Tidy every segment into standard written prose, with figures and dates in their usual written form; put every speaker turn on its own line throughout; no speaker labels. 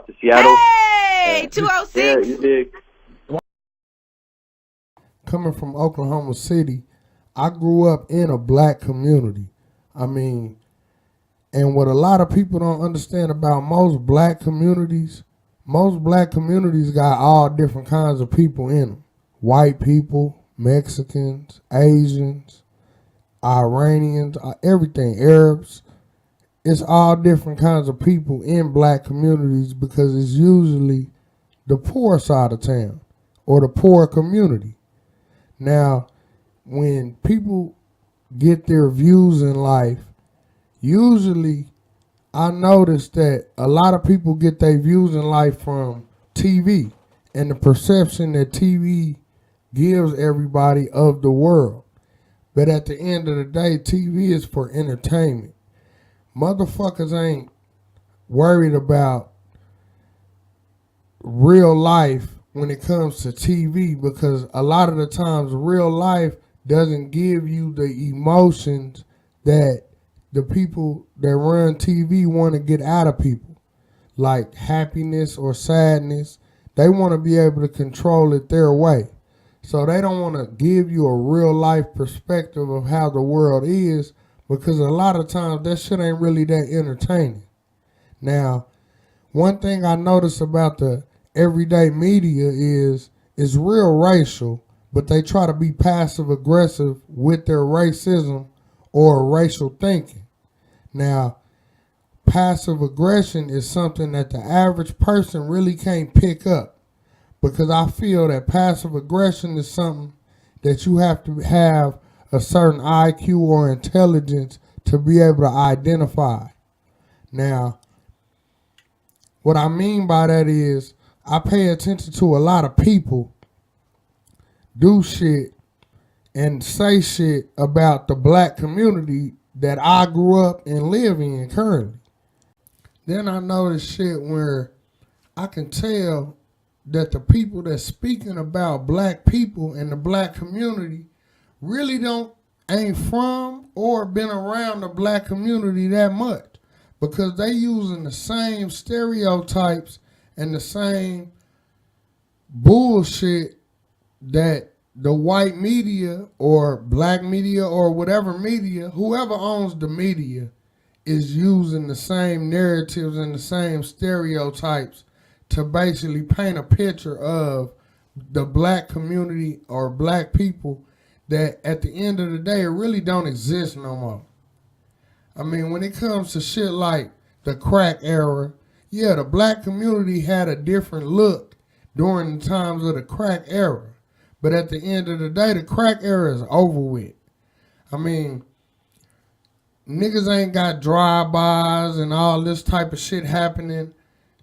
to Seattle.
Hey, 206.
Yeah, you dig?
Coming from Oklahoma City, I grew up in a black community. I mean, and what a lot of people don't understand about most black communities got all different kinds of people in them. White people, Mexicans, Asians, Iranians, everything, Arabs. It's all different kinds of people in black communities because it's usually the poor side of town or the poor community. Now, when people get their views in life, usually I notice that a lot of people get their views in life from TV and the perception that TV gives everybody of the world. But at the end of the day, TV is for entertainment. Motherfuckers ain't worried about real life when it comes to TV because a lot of the times real life doesn't give you the emotions that the people that run TV want to get out of people, like happiness or sadness. They want to be able to control it their way. So they don't want to give you a real life perspective of how the world is because a lot of times that shit ain't really that entertaining. Now, one thing I notice about the everyday media is it's real racial, but they try to be passive aggressive with their racism or racial thinking. Now, passive aggression is something that the average person really can't pick up because I feel that passive aggression is something that you have to have a certain IQ or intelligence to be able to identify. Now, what I mean by that is I pay attention to a lot of people do shit and say shit about the black community that I grew up and live in currently. Then I notice shit where I can tell that the people that's speaking about black people and the black community really ain't from or been around the black community that much because they using the same stereotypes and the same bullshit that the white media or black media or whatever media, whoever owns the media, is using the same narratives and the same stereotypes to basically paint a picture of the black community or black people that at the end of the day, it really don't exist no more. I mean, when it comes to shit like the crack era, yeah, the black community had a different look during the times of the crack era. But at the end of the day, the crack era is over with. I mean, niggas ain't got drive-bys and all this type of shit happening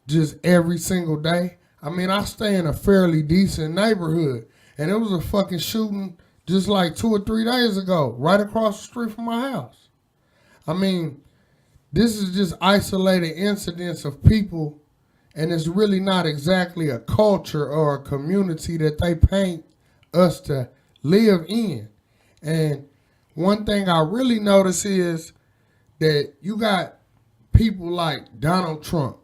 just every single day. I mean, I stay in a fairly decent neighborhood, and it was a fucking shooting just like 2 or 3 days ago, right across the street from my house. I mean, this is just isolated incidents of people, and it's really not exactly a culture or a community that they paint us to live in. And one thing I really notice is that you got people like Donald Trump.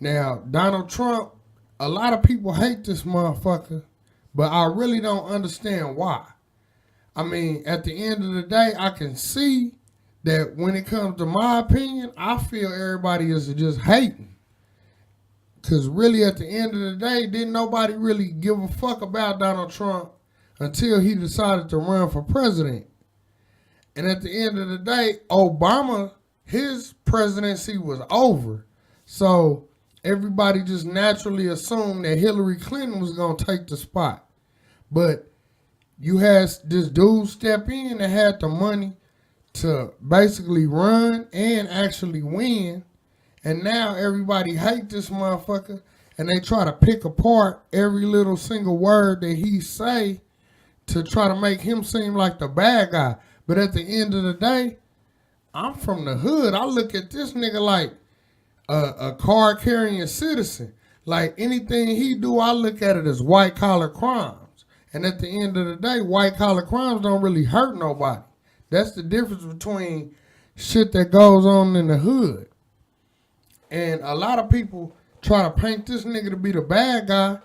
Now, Donald Trump, a lot of people hate this motherfucker, but I really don't understand why. I mean, at the end of the day, I can see that when it comes to my opinion, I feel everybody is just hating. Because really, at the end of the day, didn't nobody really give a fuck about Donald Trump until he decided to run for president. And at the end of the day, Obama, his presidency was over. So everybody just naturally assumed that Hillary Clinton was going to take the spot. But you had this dude step in that had the money to basically run and actually win. And now everybody hate this motherfucker and they try to pick apart every little single word that he say to try to make him seem like the bad guy. But at the end of the day, I'm from the hood. I look at this nigga like a card-carrying citizen. Like anything he do, I look at it as white-collar crimes. And at the end of the day, white-collar crimes don't really hurt nobody. That's the difference between shit that goes on in the hood. And a lot of people try to paint this nigga to be the bad guy,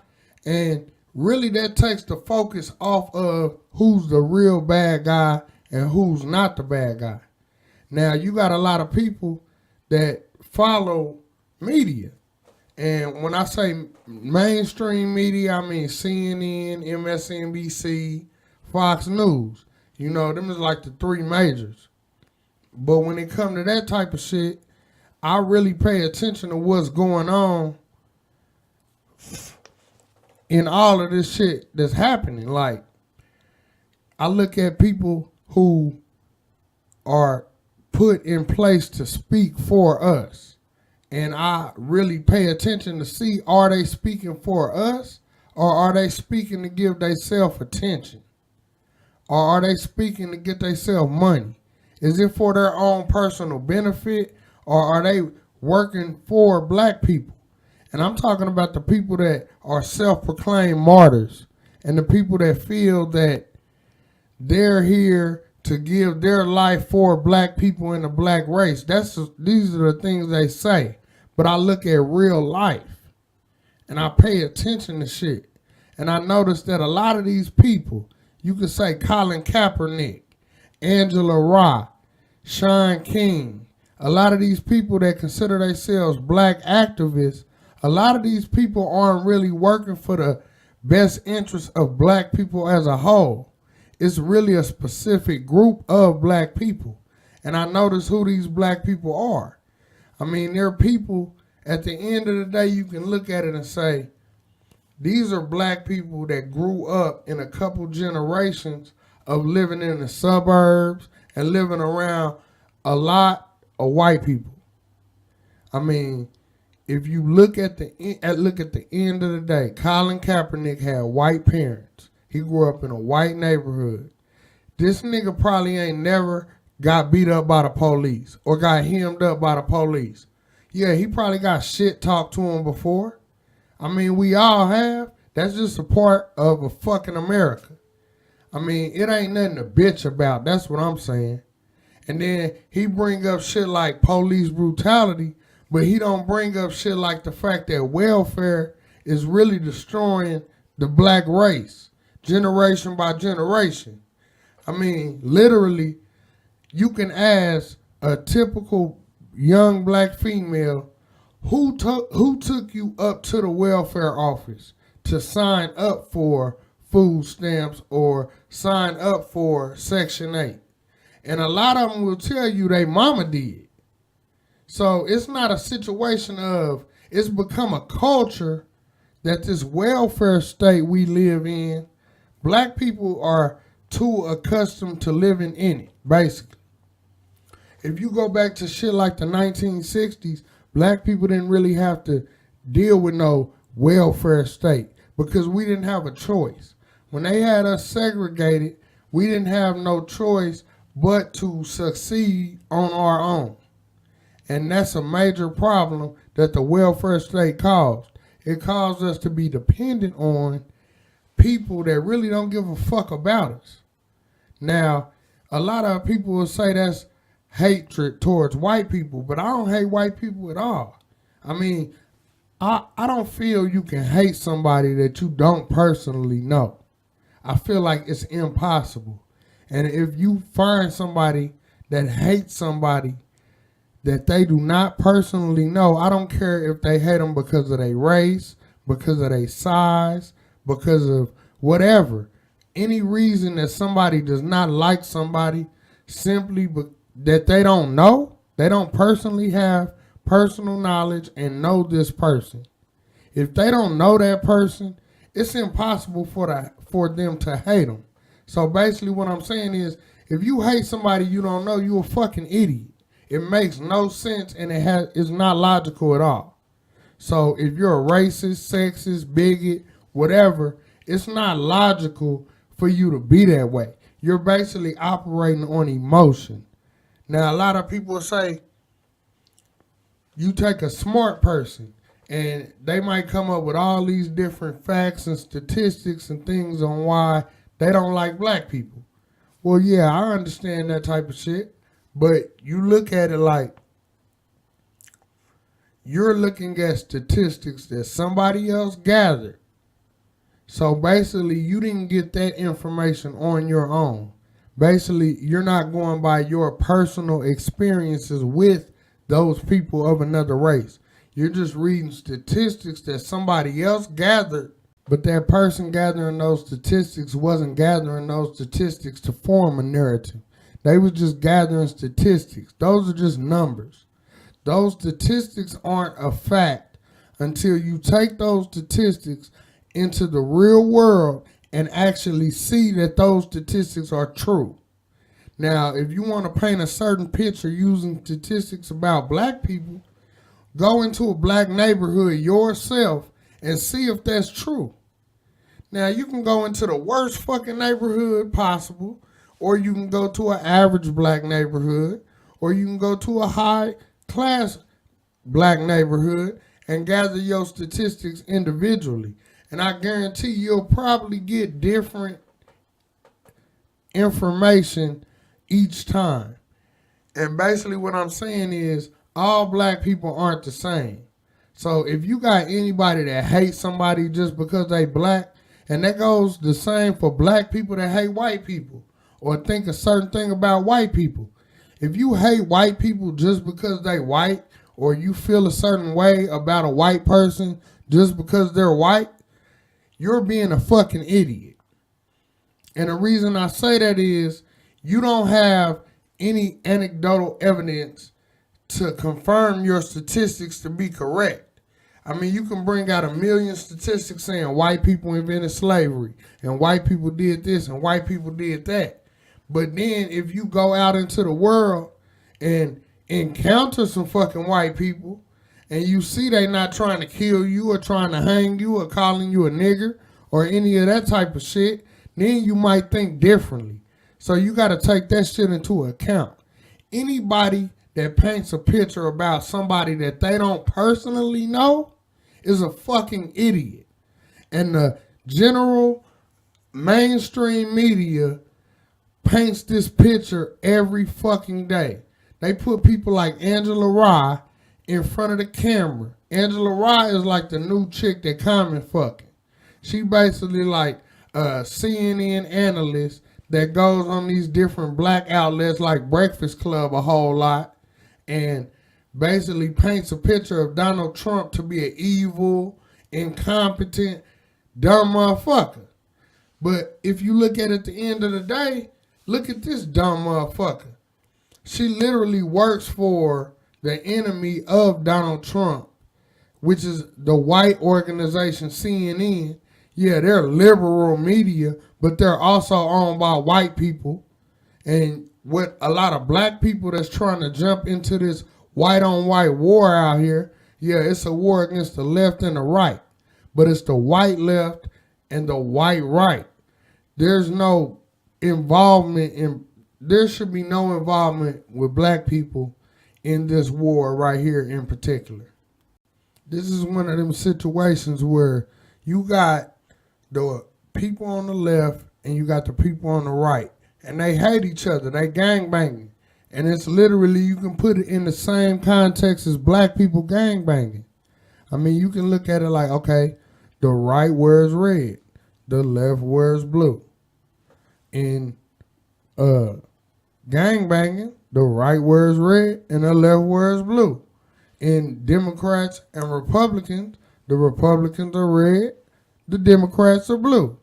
and really that takes the focus off of who's the real bad guy and who's not the bad guy. Now, you got a lot of people that follow media. And when I say mainstream media, I mean CNN, MSNBC, Fox News. You know, them is like the three majors. But when it come to that type of shit, I really pay attention to what's going on in all of this shit that's happening. Like, I look at people who are put in place to speak for us. And I really pay attention to see, are they speaking for us, or are they speaking to give themselves attention? Or are they speaking to get themselves money? Is it for their own personal benefit, or are they working for black people? And I'm talking about the people that are self-proclaimed martyrs and the people that feel that they're here to give their life for black people in the black race. These are the things they say. But I look at real life and I pay attention to shit. And I notice that a lot of these people, you could say Colin Kaepernick, Angela Rye, Sean King, a lot of these people that consider themselves black activists, a lot of these people aren't really working for the best interests of black people as a whole. It's really a specific group of black people. And I notice who these black people are. I mean, they're people, at the end of the day, you can look at it and say, these are black people that grew up in a couple generations of living in the suburbs and living around a lot of white people. I mean, if you look at the end of the day, Colin Kaepernick had white parents. He grew up in a white neighborhood. This nigga probably ain't never got beat up by the police or got hemmed up by the police. Yeah, he probably got shit talked to him before. I mean, we all have. That's just a part of a fucking America. I mean, it ain't nothing to bitch about. That's what I'm saying. And then he bring up shit like police brutality, but he don't bring up shit like the fact that welfare is really destroying the black race, generation by generation. I mean, literally, you can ask a typical young black female, who took you up to the welfare office to sign up for food stamps or sign up for Section 8? And a lot of them will tell you they mama did. So it's not a situation of, it's become a culture that this welfare state we live in, black people are too accustomed to living in it, basically. If you go back to shit like the 1960s, black people didn't really have to deal with no welfare state because we didn't have a choice. When they had us segregated, we didn't have no choice but to succeed on our own. And that's a major problem that the welfare state caused. It caused us to be dependent on people that really don't give a fuck about us. Now, a lot of people will say that's hatred towards white people, but I don't hate white people at all. I mean, I don't feel you can hate somebody that you don't personally know. I feel like it's impossible. And if you find somebody that hates somebody that they do not personally know, I don't care if they hate them because of their race, because of their size, because of whatever. Any reason that somebody does not like somebody simply that they don't know, they don't personally have personal knowledge and know this person. If they don't know that person, it's impossible for them to hate them. So basically what I'm saying is, if you hate somebody you don't know, you're a fucking idiot. It makes no sense and it's not logical at all. So if you're a racist, sexist, bigot, whatever, it's not logical for you to be that way. You're basically operating on emotion. Now, a lot of people say, you take a smart person and they might come up with all these different facts and statistics and things on why they don't like black people. Well, yeah, I understand that type of shit, but you look at it like, you're looking at statistics that somebody else gathered. So basically, you didn't get that information on your own. Basically, you're not going by your personal experiences with those people of another race. You're just reading statistics that somebody else gathered, but that person gathering those statistics wasn't gathering those statistics to form a narrative. They were just gathering statistics. Those are just numbers. Those statistics aren't a fact until you take those statistics into the real world and actually see that those statistics are true. Now, if you want to paint a certain picture using statistics about black people, go into a black neighborhood yourself and see if that's true. Now, you can go into the worst fucking neighborhood possible, or you can go to an average black neighborhood, or you can go to a high class black neighborhood and gather your statistics individually. And I guarantee you'll probably get different information each time. And basically what I'm saying is all black people aren't the same. So if you got anybody that hates somebody just because they black, and that goes the same for black people that hate white people or think a certain thing about white people. If you hate white people just because they white, or you feel a certain way about a white person just because they're white, you're being a fucking idiot. And the reason I say that is you don't have any anecdotal evidence to confirm your statistics to be correct. I mean, you can bring out a million statistics saying white people invented slavery and white people did this and white people did that. But then if you go out into the world and encounter some fucking white people and you see they not trying to kill you or trying to hang you or calling you a nigger or any of that type of shit, then you might think differently. So you got to take that shit into account. Anybody that paints a picture about somebody that they don't personally know is a fucking idiot. And the general mainstream media paints this picture every fucking day. They put people like Angela Rye in front of the camera. Angela Rye is like the new chick that Common fucking. She basically like a CNN analyst that goes on these different black outlets like Breakfast Club a whole lot and basically paints a picture of Donald Trump to be an evil, incompetent, dumb motherfucker. But if you look at it at the end of the day, look at this dumb motherfucker. She literally works for the enemy of Donald Trump, which is the white organization CNN. Yeah, they're liberal media, but they're also owned by white people. And with a lot of black people that's trying to jump into this white on white war out here, yeah, it's a war against the left and the right. But it's the white left and the white right. There's no involvement in, there should be no involvement with black people in this war right here in particular. This is one of them situations where you got the people on the left and you got the people on the right, and they hate each other. They gangbanging, and it's literally, you can put it in the same context as black people gangbanging. I mean, you can look at it like, okay, the right wears red, the left wears blue. In gangbanging, the right wears red and the left wears blue. In Democrats and Republicans, the Republicans are red, the Democrats are blue.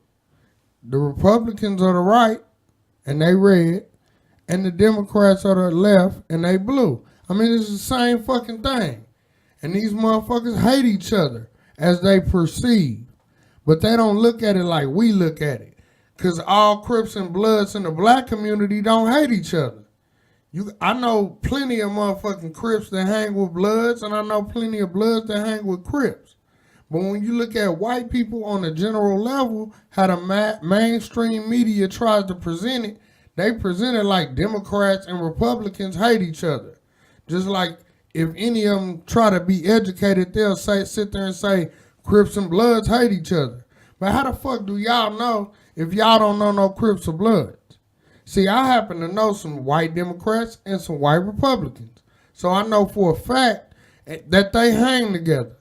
The Republicans are the right and they red, and the Democrats are the left and they blue. I mean, it's the same fucking thing. And these motherfuckers hate each other as they perceive. But they don't look at it like we look at it. Because all Crips and Bloods in the black community don't hate each other. I know plenty of motherfucking Crips that hang with Bloods, and I know plenty of Bloods that hang with Crips. But when you look at white people on a general level, how the mainstream media tries to present it, they present it like Democrats and Republicans hate each other. Just like if any of them try to be educated, they'll sit there and say Crips and Bloods hate each other. But how the fuck do y'all know if y'all don't know no Crips or Bloods? See, I happen to know some white Democrats and some white Republicans. So I know for a fact that they hang together.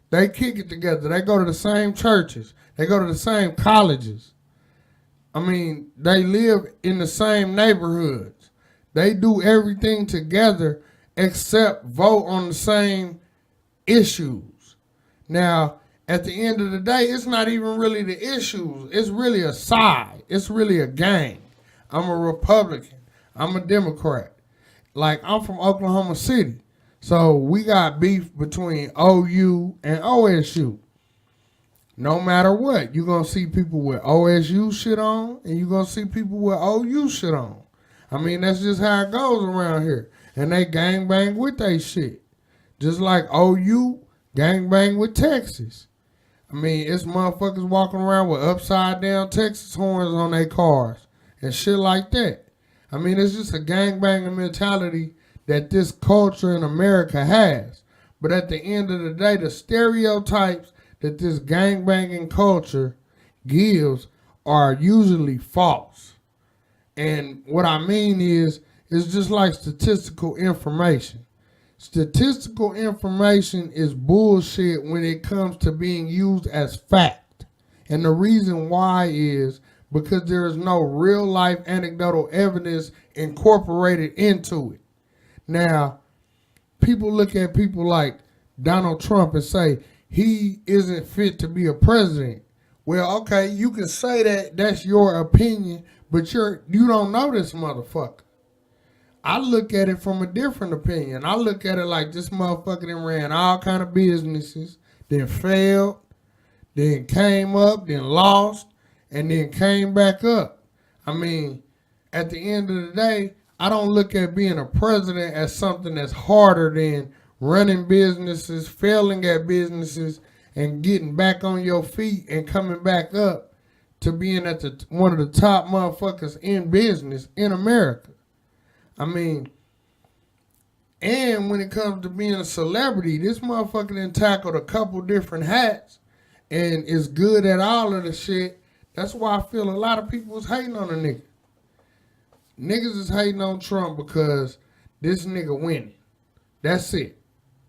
They kick it together. They go to the same churches. They go to the same colleges. I mean, they live in the same neighborhoods. They do everything together except vote on the same issues. Now, at the end of the day, it's not even really the issues. It's really a side. It's really a gang. I'm a Republican. I'm a Democrat. Like, I'm from Oklahoma City. So we got beef between OU and OSU. No matter what, you're going to see people with OSU shit on, and you're going to see people with OU shit on. I mean, that's just how it goes around here. And they gangbang with they shit. Just like OU gangbang with Texas. I mean, it's motherfuckers walking around with upside down Texas horns on their cars and shit like that. I mean, it's just a gangbanging mentality that this culture in America has. But at the end of the day, the stereotypes that this gangbanging culture gives are usually false. And what I mean is, it's just like statistical information. Statistical information is bullshit when it comes to being used as fact. And the reason why is because there is no real life anecdotal evidence incorporated into it. Now, people look at people like Donald Trump and say he isn't fit to be a president. Well, okay, you can say that, that's your opinion, but you don't know this motherfucker. I look at it from a different opinion. I look at it like this motherfucker then ran all kind of businesses, then failed, then came up, then lost, and then came back up. I mean, at the end of the day, I don't look at being a president as something that's harder than running businesses, failing at businesses, and getting back on your feet and coming back up to being at one of the top motherfuckers in business in America. I mean, and when it comes to being a celebrity, this motherfucker done tackled a couple different hats and is good at all of the shit. That's why I feel a lot of people is hating on the nigga. Niggas is hating on Trump because this nigga winning. That's it.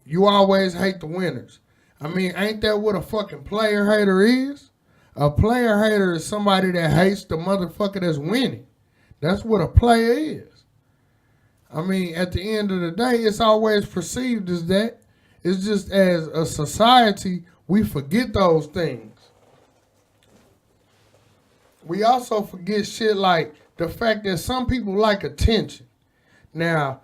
You always hate the winners. I mean, ain't that what a fucking player hater is? A player hater is somebody that hates the motherfucker that's winning. That's what a player is. I mean, at the end of the day, it's always perceived as that. It's just as a society, we forget those things. We also forget shit like the fact that some people like attention. Now,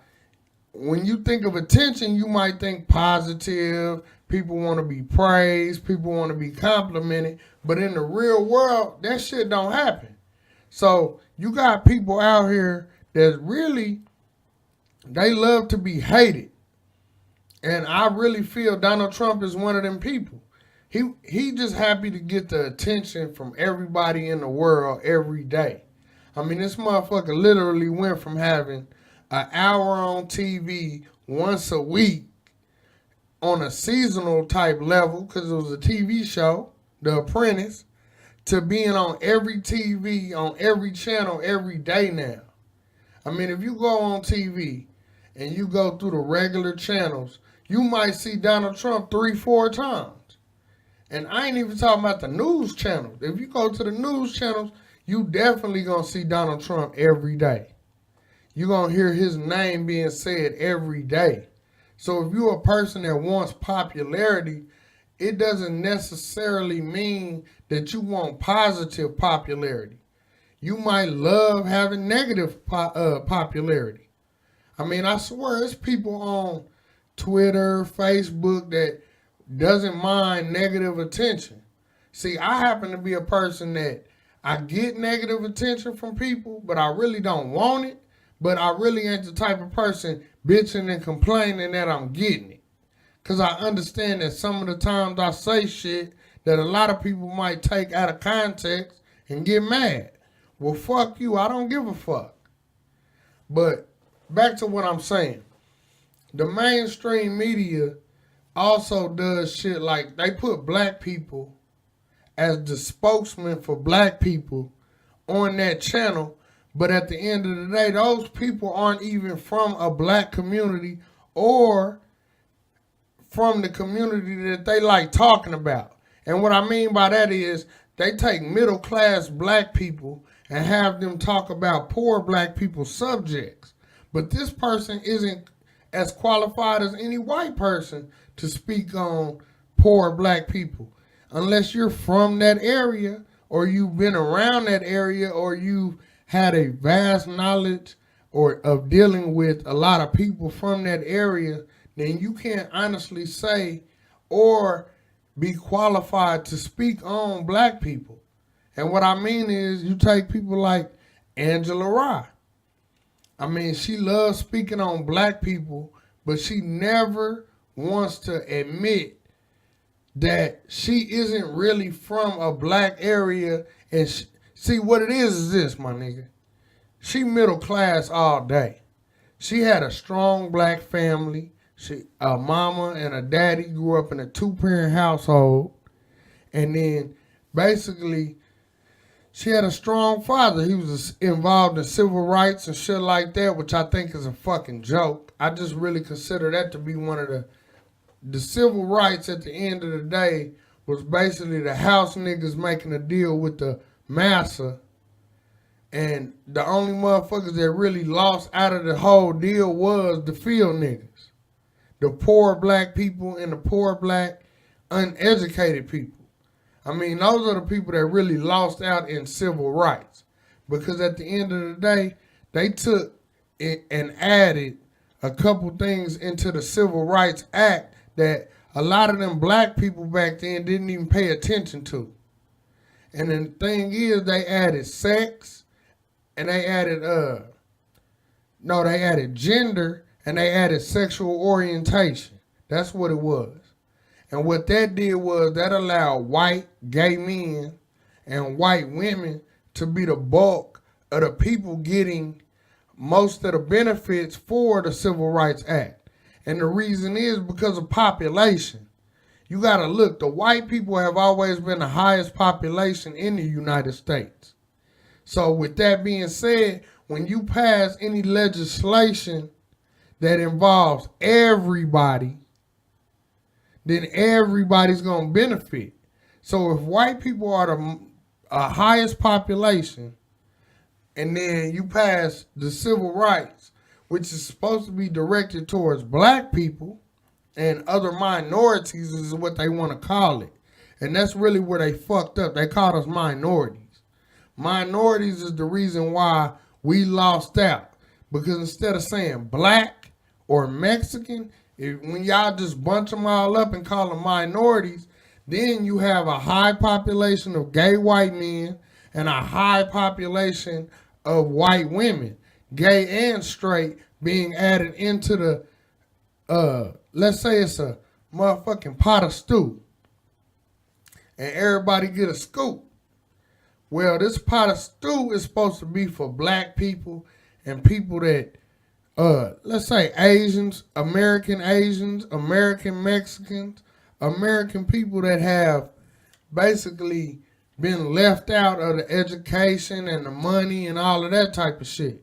when you think of attention, you might think positive. People want to be praised. People want to be complimented. But in the real world, that shit don't happen. So you got people out here that really, they love to be hated. And I really feel Donald Trump is one of them people. He just happy to get the attention from everybody in the world every day. I mean, this motherfucker literally went from having an hour on TV once a week on a seasonal type level, because it was a TV show, The Apprentice, to being on every TV, on every channel every day now. I mean, if you go on TV and you go through the regular channels, you might see Donald Trump 3-4 times. And I ain't even talking about the news channels. If you go to the news channels, you definitely gonna see Donald Trump every day. You're gonna hear his name being said every day. So if you're a person that wants popularity, it doesn't necessarily mean that you want positive popularity. You might love having negative popularity. I mean, I swear, it's people on Twitter, Facebook that doesn't mind negative attention. See, I happen to be a person that I get negative attention from people, but I really don't want it. But I really ain't the type of person bitching and complaining that I'm getting it. Because I understand that some of the times I say shit that a lot of people might take out of context and get mad. Well, fuck you. I don't give a fuck. But back to what I'm saying. The mainstream media also does shit like they put black people as the spokesman for black people on that channel. But at the end of the day, those people aren't even from a black community or from the community that they like talking about. And what I mean by that is they take middle class black people and have them talk about poor black people's subjects. But this person isn't as qualified as any white person to speak on poor black people. Unless you're from that area or you've been around that area or you had a vast knowledge or of dealing with a lot of people from that area, then you can't honestly say or be qualified to speak on black people. And what I mean is you take people like Angela Rye. I mean, she loves speaking on black people, but she never wants to admit that she isn't really from a black area. And see, what it is this, my nigga. She middle class all day. She had a strong black family. A mama and a daddy grew up in a 2-parent household. And then basically she had a strong father. He was involved in civil rights and shit like that, which I think is a fucking joke. I just really consider that to be one of the civil rights at the end of the day was basically the house niggas making a deal with the massa. And the only motherfuckers that really lost out of the whole deal was the field niggas. The poor black people and the poor black uneducated people. I mean, those are the people that really lost out in civil rights. Because at the end of the day, they took it and added a couple things into the Civil Rights Act that a lot of them black people back then didn't even pay attention to. And the thing is, they added sex, and they added they added gender, and they added sexual orientation. That's what it was. And what that did was that allowed white gay men and white women to be the bulk of the people getting most of the benefits for the Civil Rights Act. And the reason is because of population. You gotta look, the white people have always been the highest population in the United States. So with that being said, when you pass any legislation that involves everybody, then everybody's gonna benefit. So if white people are the highest population, and then you pass the civil rights, which is supposed to be directed towards black people and other minorities is what they want to call it. And that's really where they fucked up. They called us minorities. Minorities is the reason why we lost out. Because instead of saying black or Mexican, when y'all just bunch them all up and call them minorities, then you have a high population of gay white men and a high population of white women, gay and straight, being added into the, let's say it's a motherfucking pot of stew. And everybody get a scoop. Well, this pot of stew is supposed to be for black people and people that, let's say Asians, American Mexicans, American people that have basically been left out of the education and the money and all of that type of shit.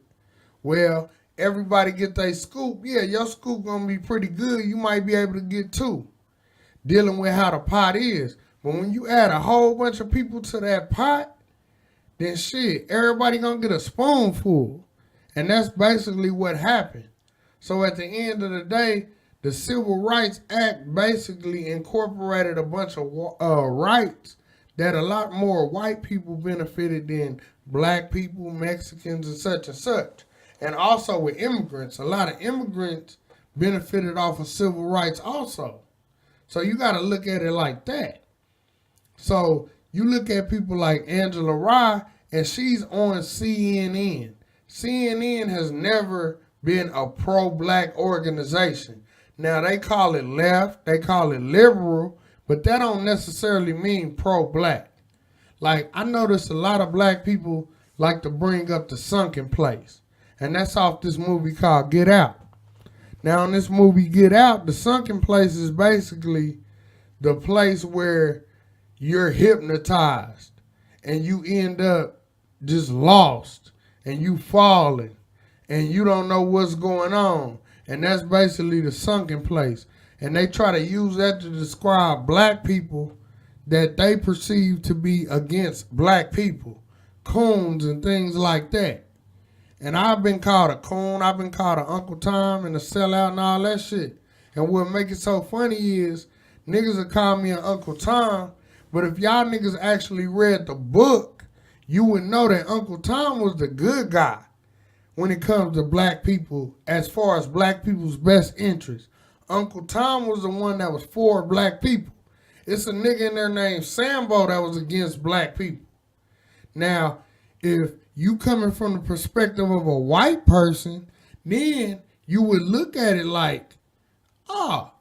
Well, everybody get their scoop. Yeah, your scoop gonna be pretty good. You might be able to get two, dealing with how the pot is. But when you add a whole bunch of people to that pot, then shit, everybody gonna get a spoonful. And that's basically what happened. So at the end of the day, the Civil Rights Act basically incorporated a bunch of rights that a lot more white people benefited than black people, Mexicans, and such and such. And also with immigrants, a lot of immigrants benefited off of civil rights also. So you got to look at it like that. So you look at people like Angela Rye, and she's on CNN. CNN has never been a pro-black organization. Now, they call it left, they call it liberal, but that don't necessarily mean pro-black. Like, I notice a lot of black people like to bring up The Sunken Place, and that's off this movie called Get Out. Now, in this movie Get Out, The Sunken Place is basically the place where you're hypnotized and you end up just lost and you falling and you don't know what's going on. And that's basically the sunken place. And they try to use that to describe black people that they perceive to be against black people, coons and things like that. And I've been called a coon, I've been called an Uncle Tom and a sellout and all that shit. And what make it so funny is niggas will call me an Uncle Tom, but if y'all niggas actually read the book, you would know that Uncle Tom was the good guy when it comes to black people as far as black people's best interests. Uncle Tom was the one that was for black people. It's a nigga in there named Sambo that was against black people. Now, if you coming from the perspective of a white person, then you would look at it like,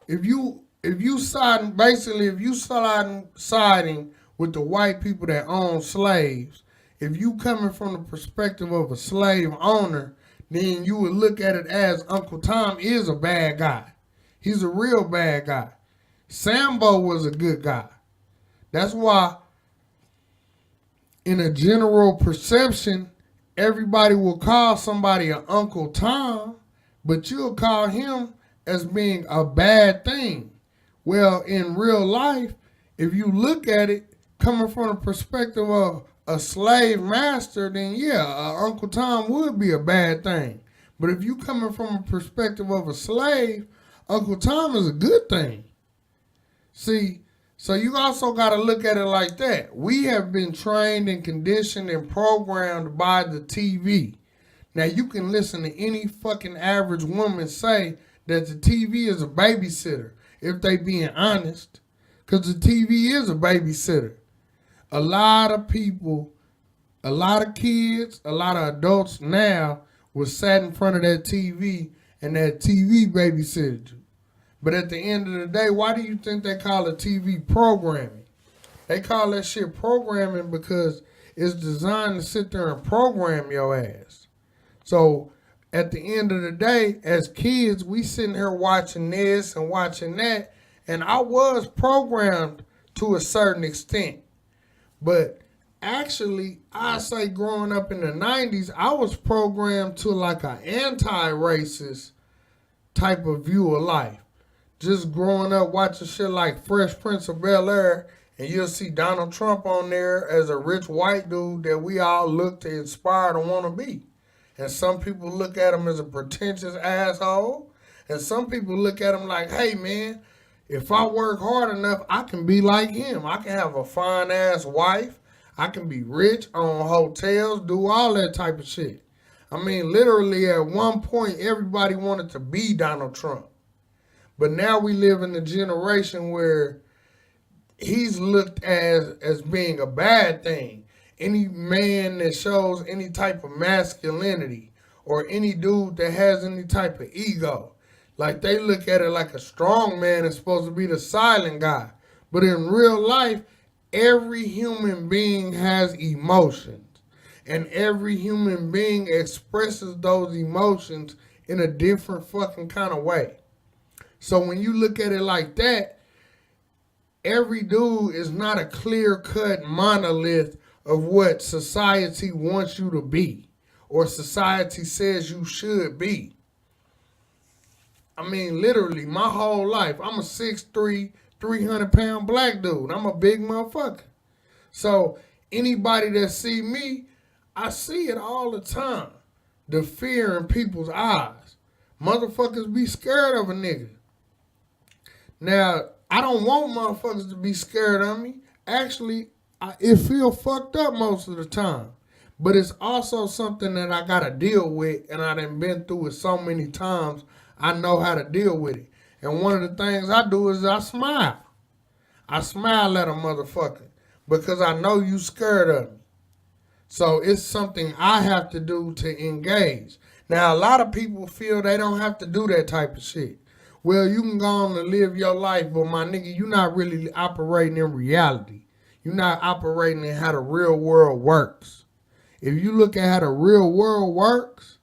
if you siding with the white people that own slaves, if you coming from the perspective of a slave owner, then you would look at it as Uncle Tom is a bad guy. He's a real bad guy. Sambo was a good guy. That's why in a general perception, everybody will call somebody an Uncle Tom, but you'll call him as being a bad thing. Well, in real life, if you look at it coming from the perspective of a slave master, then yeah, Uncle Tom would be a bad thing. But if you coming from a perspective of a slave, Uncle Tom is a good thing. See, so you also got to look at it like that. We have been trained and conditioned and programmed by the TV. Now, you can listen to any fucking average woman say that the TV is a babysitter, if they being honest, because the TV is a babysitter. A lot of people, a lot of kids, a lot of adults now was sat in front of that TV and that TV babysitted you. But at the end of the day, why do you think they call it TV programming? They call that shit programming because it's designed to sit there and program your ass. So at the end of the day, as kids, we sitting here watching this and watching that, and I was programmed to a certain extent. But actually, I say growing up in the 90s, I was programmed to like an anti-racist type of view of life. Just growing up watching shit like Fresh Prince of Bel-Air, and you'll see Donald Trump on there as a rich white dude that we all look to inspire to want to be. And some people look at him as a pretentious asshole, and some people look at him like, hey man, if I work hard enough, I can be like him. I can have a fine ass wife. I can be rich, own hotels, do all that type of shit. I mean, literally at one point, everybody wanted to be Donald Trump. But now we live in a generation where he's looked as being a bad thing. Any man that shows any type of masculinity or any dude that has any type of ego, like they look at it like a strong man is supposed to be the silent guy. But in real life, every human being has emotions. And every human being expresses those emotions in a different fucking kind of way. So when you look at it like that, every dude is not a clear-cut monolith of what society wants you to be or society says you should be. I mean, literally, my whole life, I'm a 6'3", 300-pound black dude. I'm a big motherfucker. So anybody that see me, I see it all the time. The fear in people's eyes. Motherfuckers be scared of a nigga. Now, I don't want motherfuckers to be scared of me. Actually, it feel fucked up most of the time. But it's also something that I gotta deal with, and I done been through it so many times, I know how to deal with it. And one of the things I do is I smile. I smile at a motherfucker because I know you scared of me. So it's something I have to do to engage. Now, a lot of people feel they don't have to do that type of shit. Well, you can go on and live your life, but my nigga, you're not really operating in reality. You're not operating in how the real world works. If you look at how the real world works,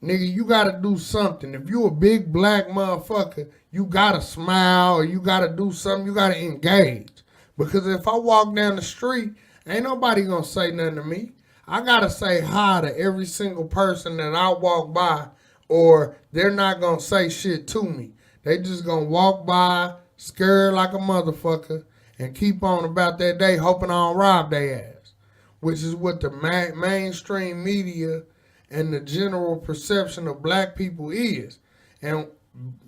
nigga, you gotta do something. If you a big black motherfucker, you gotta smile or you gotta do something. You gotta engage. Because if I walk down the street, ain't nobody gonna say nothing to me. I gotta say hi to every single person that I walk by, or they're not gonna say shit to me. They just gonna walk by, scared like a motherfucker, and keep on about that day hoping I don't rob their ass, which is what the mainstream media and the general perception of black people is, and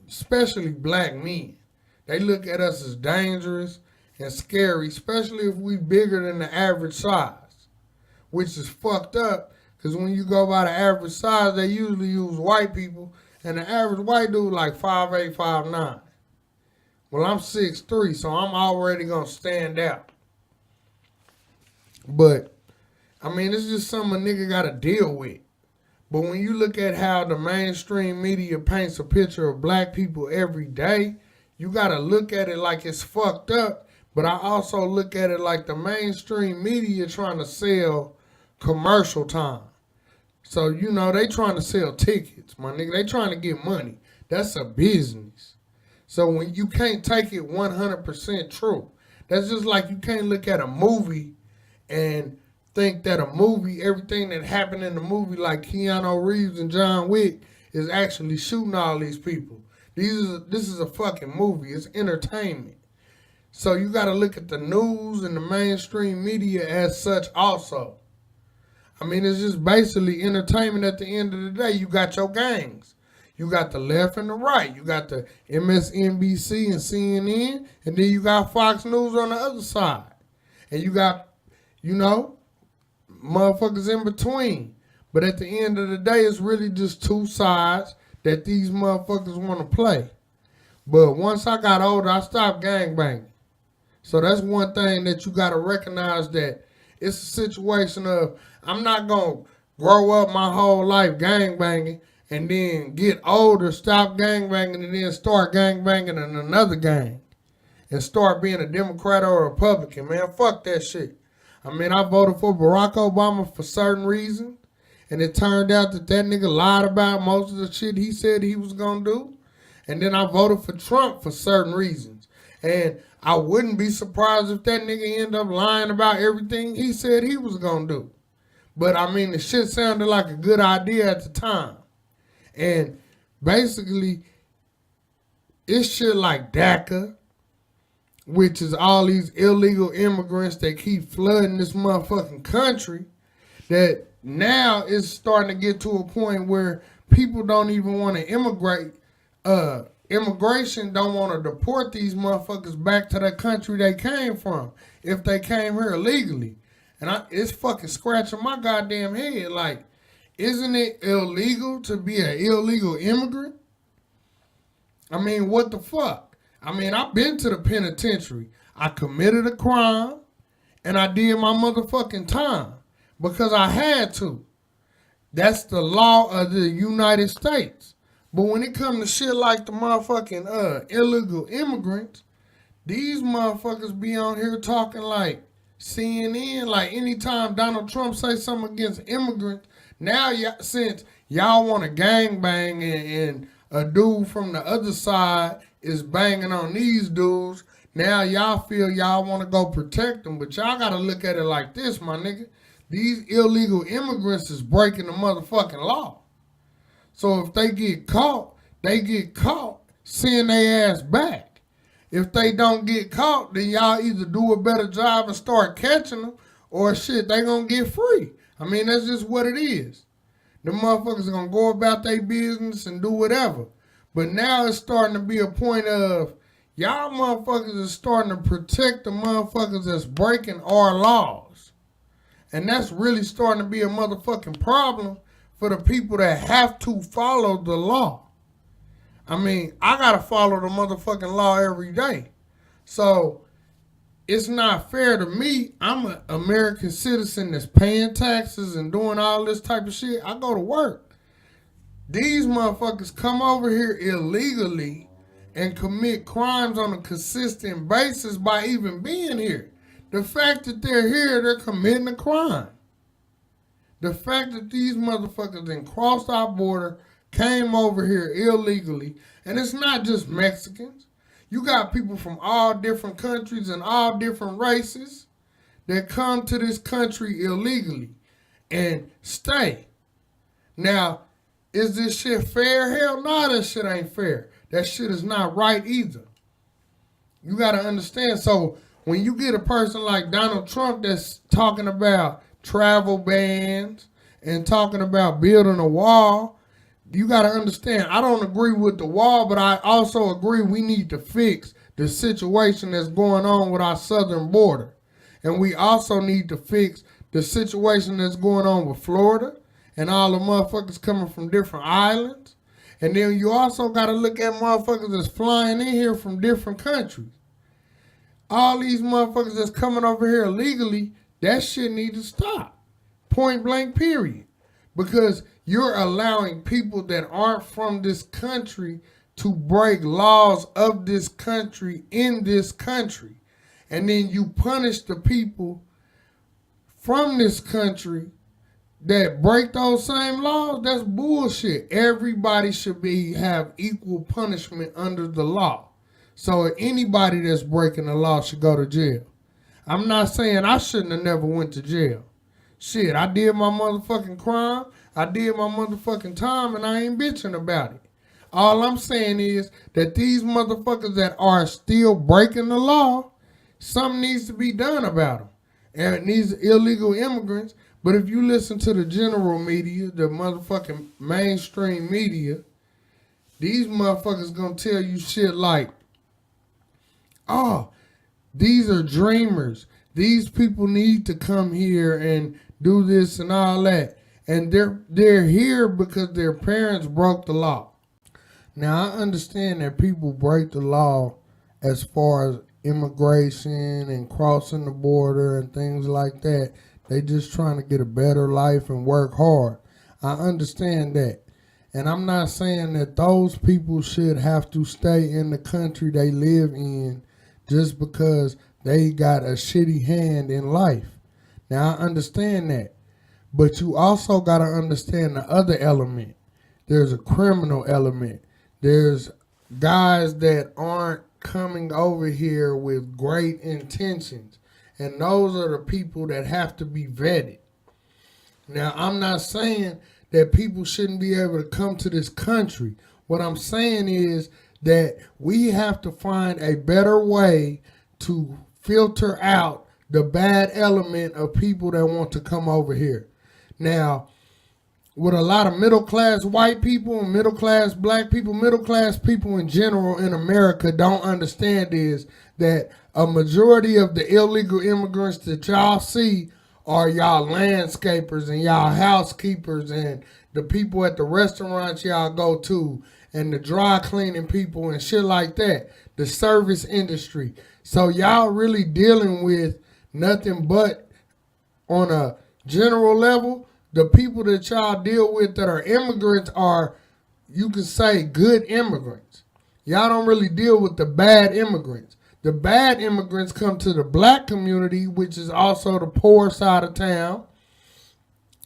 especially black men. They look at us as dangerous and scary, especially if we bigger than the average size, which is fucked up because when you go by the average size, they usually use white people, and the average white dude like 5'8", 5'9". Well, I'm 6'3", so I'm already gonna stand out. But I mean, it's just something a nigga gotta deal with. But when you look at how the mainstream media paints a picture of black people every day, you gotta look at it like it's fucked up. But I also look at it like the mainstream media trying to sell commercial time. So, you know, they trying to sell tickets, my nigga. They trying to get money. That's a business. So when you can't take it 100% true, that's just like you can't look at a movie and think that a movie, everything that happened in the movie, like Keanu Reeves and John Wick, is actually shooting all these people. This is a fucking movie. It's entertainment. So you got to look at the news and the mainstream media as such also. I mean, it's just basically entertainment at the end of the day. You got your gangs. You got the left and the right. You got the MSNBC and CNN, and then you got Fox News on the other side. And you got, you know, motherfuckers in between. But at the end of the day, it's really just two sides that these motherfuckers want to play. But once I got older, I stopped gangbanging. So that's one thing that you got to recognize, that it's a situation of I'm not going to grow up my whole life gangbanging and then get older, stop gangbanging, and then start gangbanging in another gang and start being a Democrat or a Republican. Man, fuck that shit. I mean, I voted for Barack Obama for certain reasons, and it turned out that nigga lied about most of the shit he said he was going to do. And then I voted for Trump for certain reasons. And I wouldn't be surprised if that nigga end up lying about everything he said he was going to do. But I mean, the shit sounded like a good idea at the time. And basically, it's shit like DACA, which is all these illegal immigrants that keep flooding this motherfucking country, that now it's starting to get to a point where people don't even want to immigrate. Immigration don't want to deport these motherfuckers back to the country they came from if they came here illegally. And it's fucking scratching my goddamn head. Like, isn't it illegal to be an illegal immigrant? I mean, what the fuck? I mean, I've been to the penitentiary. I committed a crime, and I did my motherfucking time because I had to. That's the law of the United States. But when it comes to shit like the motherfucking illegal immigrants, these motherfuckers be on here talking like CNN, like anytime Donald Trump say something against immigrants, now since y'all want to gangbang and a dude from the other side is banging on these dudes, now y'all feel y'all want to go protect them. But y'all got to look at it like this, my nigga. These illegal immigrants is breaking the motherfucking law. So if they get caught, send their ass back. If they don't get caught, then y'all either do a better job and start catching them, or shit, they gonna get free. I mean, that's just what it is. The motherfuckers are gonna go about their business and do whatever. But now it's starting to be a point of, y'all motherfuckers are starting to protect the motherfuckers that's breaking our laws. And that's really starting to be a motherfucking problem for the people that have to follow the law. I mean, I gotta follow the motherfucking law every day. So it's not fair to me. I'm an American citizen that's paying taxes and doing all this type of shit. I go to work. These motherfuckers come over here illegally and commit crimes on a consistent basis by even being here. The fact that they're here, they're committing a crime. The fact that these motherfuckers then crossed our border, came over here illegally, and it's not just Mexicans. You got people from all different countries and all different races that come to this country illegally and stay. Now, is this shit fair? Hell no, that shit ain't fair. that shit is not right either. You got to understand. So when you get a person like Donald Trump that's talking about travel bans and talking about building a wall, you got to understand, I don't agree with the wall, but I also agree we need to fix the situation that's going on with our southern border. And we also need to fix the situation that's going on with Florida and all the motherfuckers coming from different islands. And then you also got to look at motherfuckers that's flying in here from different countries. All these motherfuckers that's coming over here illegally, that shit need to stop. Point blank, period. Because you're allowing people that aren't from this country to break laws of this country in this country. And then you punish the people from this country that break those same laws. That's bullshit. Everybody should have equal punishment under the law. So anybody that's breaking the law should go to jail. I'm not saying I shouldn't have never went to jail. Shit, I did my motherfucking crime. I did my motherfucking time, and I ain't bitching about it. All I'm saying is that these motherfuckers that are still breaking the law, something needs to be done about them. And these illegal immigrants, but if you listen to the general media, the motherfucking mainstream media, these motherfuckers gonna tell you shit like, oh, these are dreamers. These people need to come here and do this and all that. And they're here because their parents broke the law. Now, I understand that people break the law as far as immigration and crossing the border and things like that. They just trying to get a better life and work hard. I understand that. And I'm not saying that those people should have to stay in the country they live in just because they got a shitty hand in life. Now, I understand that. But you also got to understand the other element. There's a criminal element. There's guys that aren't coming over here with great intentions. And those are the people that have to be vetted. Now, I'm not saying that people shouldn't be able to come to this country. What I'm saying is that we have to find a better way to filter out the bad element of people that want to come over here. Now, what a lot of middle-class white people and middle-class black people, middle-class people in general in America don't understand is that a majority of the illegal immigrants that y'all see are y'all landscapers and y'all housekeepers and the people at the restaurants y'all go to and the dry cleaning people and shit like that, the service industry. So y'all really dealing with nothing but on a general level, the people that y'all deal with that are immigrants are, you can say, good immigrants. Y'all don't really deal with the bad immigrants. The bad immigrants come to the black community, which is also the poor side of town.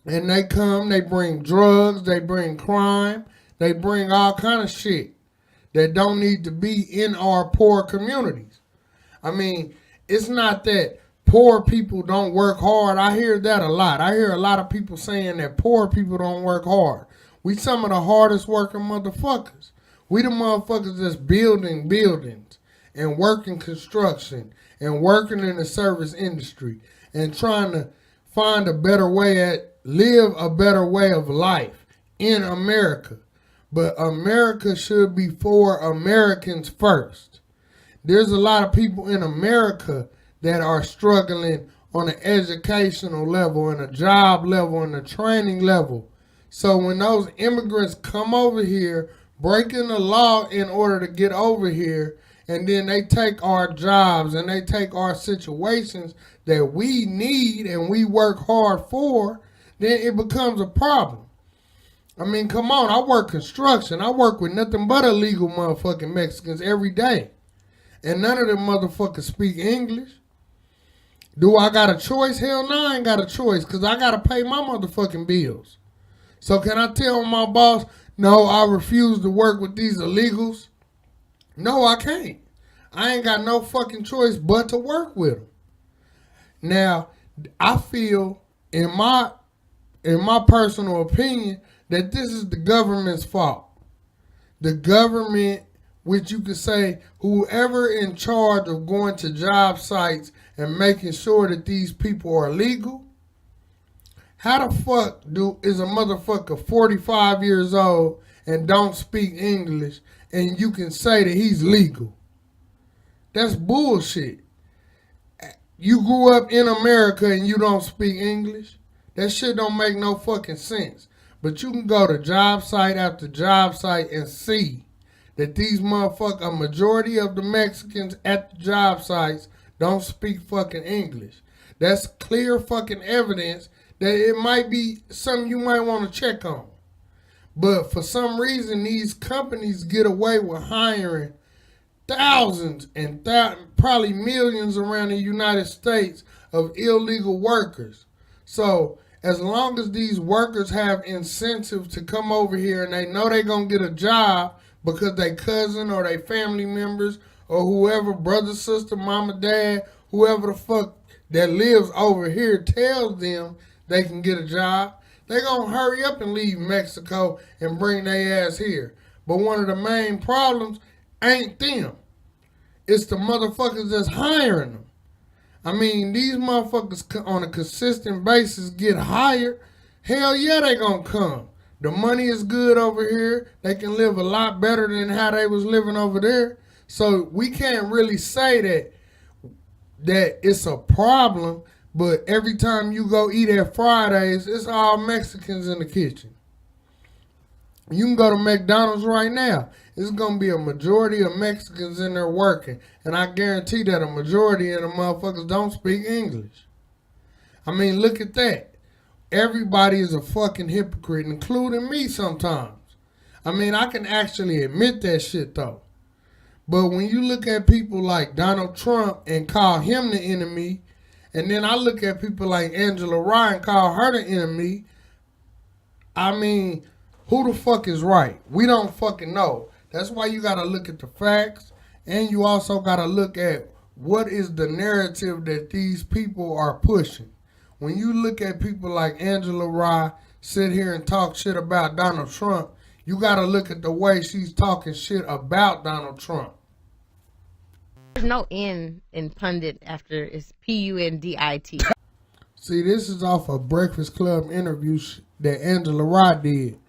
And they come, they bring drugs, they bring crime, they bring all kind of shit that don't need to be in our poor communities. I mean, it's not that poor people don't work hard. I hear that a lot. I hear a lot of people saying that poor people don't work hard. We some of the hardest working motherfuckers. We the motherfuckers that's building buildings and working construction and working in the service industry and trying to find a better way live a better way of life in America. But America should be for Americans first. There's a lot of people in America that are struggling on an educational level and a job level and a training level. So when those immigrants come over here, breaking the law in order to get over here, and then they take our jobs and they take our situations that we need and we work hard for, then it becomes a problem. I mean, come on, I work construction. I work with nothing but illegal motherfucking Mexicans every day. And none of them motherfuckers speak English. Do I got a choice? Hell no, I ain't got a choice because I got to pay my motherfucking bills. So can I tell my boss, no, I refuse to work with these illegals? No, I can't. I ain't got no fucking choice but to work with them. Now, I feel in my personal opinion that this is the government's fault. The government which you could say whoever in charge of going to job sites and making sure that these people are legal. How the fuck is a motherfucker 45 years old and don't speak English and you can say that he's legal? That's bullshit. You grew up in America and you don't speak English? That shit don't make no fucking sense. But you can go to job site after job site and see that these motherfuckers, a majority of the Mexicans at the job sites don't speak fucking English. That's clear fucking evidence that it might be something you might want to check on. But for some reason, these companies get away with hiring thousands and probably millions around the United States of illegal workers. So as long as these workers have incentive to come over here and they know they're going to get a job because they cousin or they family members or whoever, brother, sister, mama, dad, whoever the fuck that lives over here tells them they can get a job, they going to hurry up and leave Mexico and bring their ass here. But one of the main problems ain't them. It's the motherfuckers that's hiring them. I mean, these motherfuckers on a consistent basis get hired. Hell yeah, they gonna come. The money is good over here. They can live a lot better than how they was living over there. So we can't really say that it's a problem, but every time you go eat at Fridays, it's all Mexicans in the kitchen. You can go to McDonald's right now. It's going to be a majority of Mexicans in there working. And I guarantee that a majority of the motherfuckers don't speak English. I mean, look at that. Everybody is a fucking hypocrite, including me sometimes. I mean, I can actually admit that shit, though. But when you look at people like Donald Trump and call him the enemy, and then I look at people like Angela Rye and call her the enemy, I mean, who the fuck is right? We don't fucking know. That's why you gotta look at the facts, and you also gotta look at what is the narrative that these people are pushing. When you look at people like Angela Rye sit here and talk shit about Donald Trump, you gotta look at the way she's talking shit about Donald Trump.
There's no N in pundit after it's P-U-N-D-I-T.
See, this is off a Breakfast Club interview that Angela Rye did.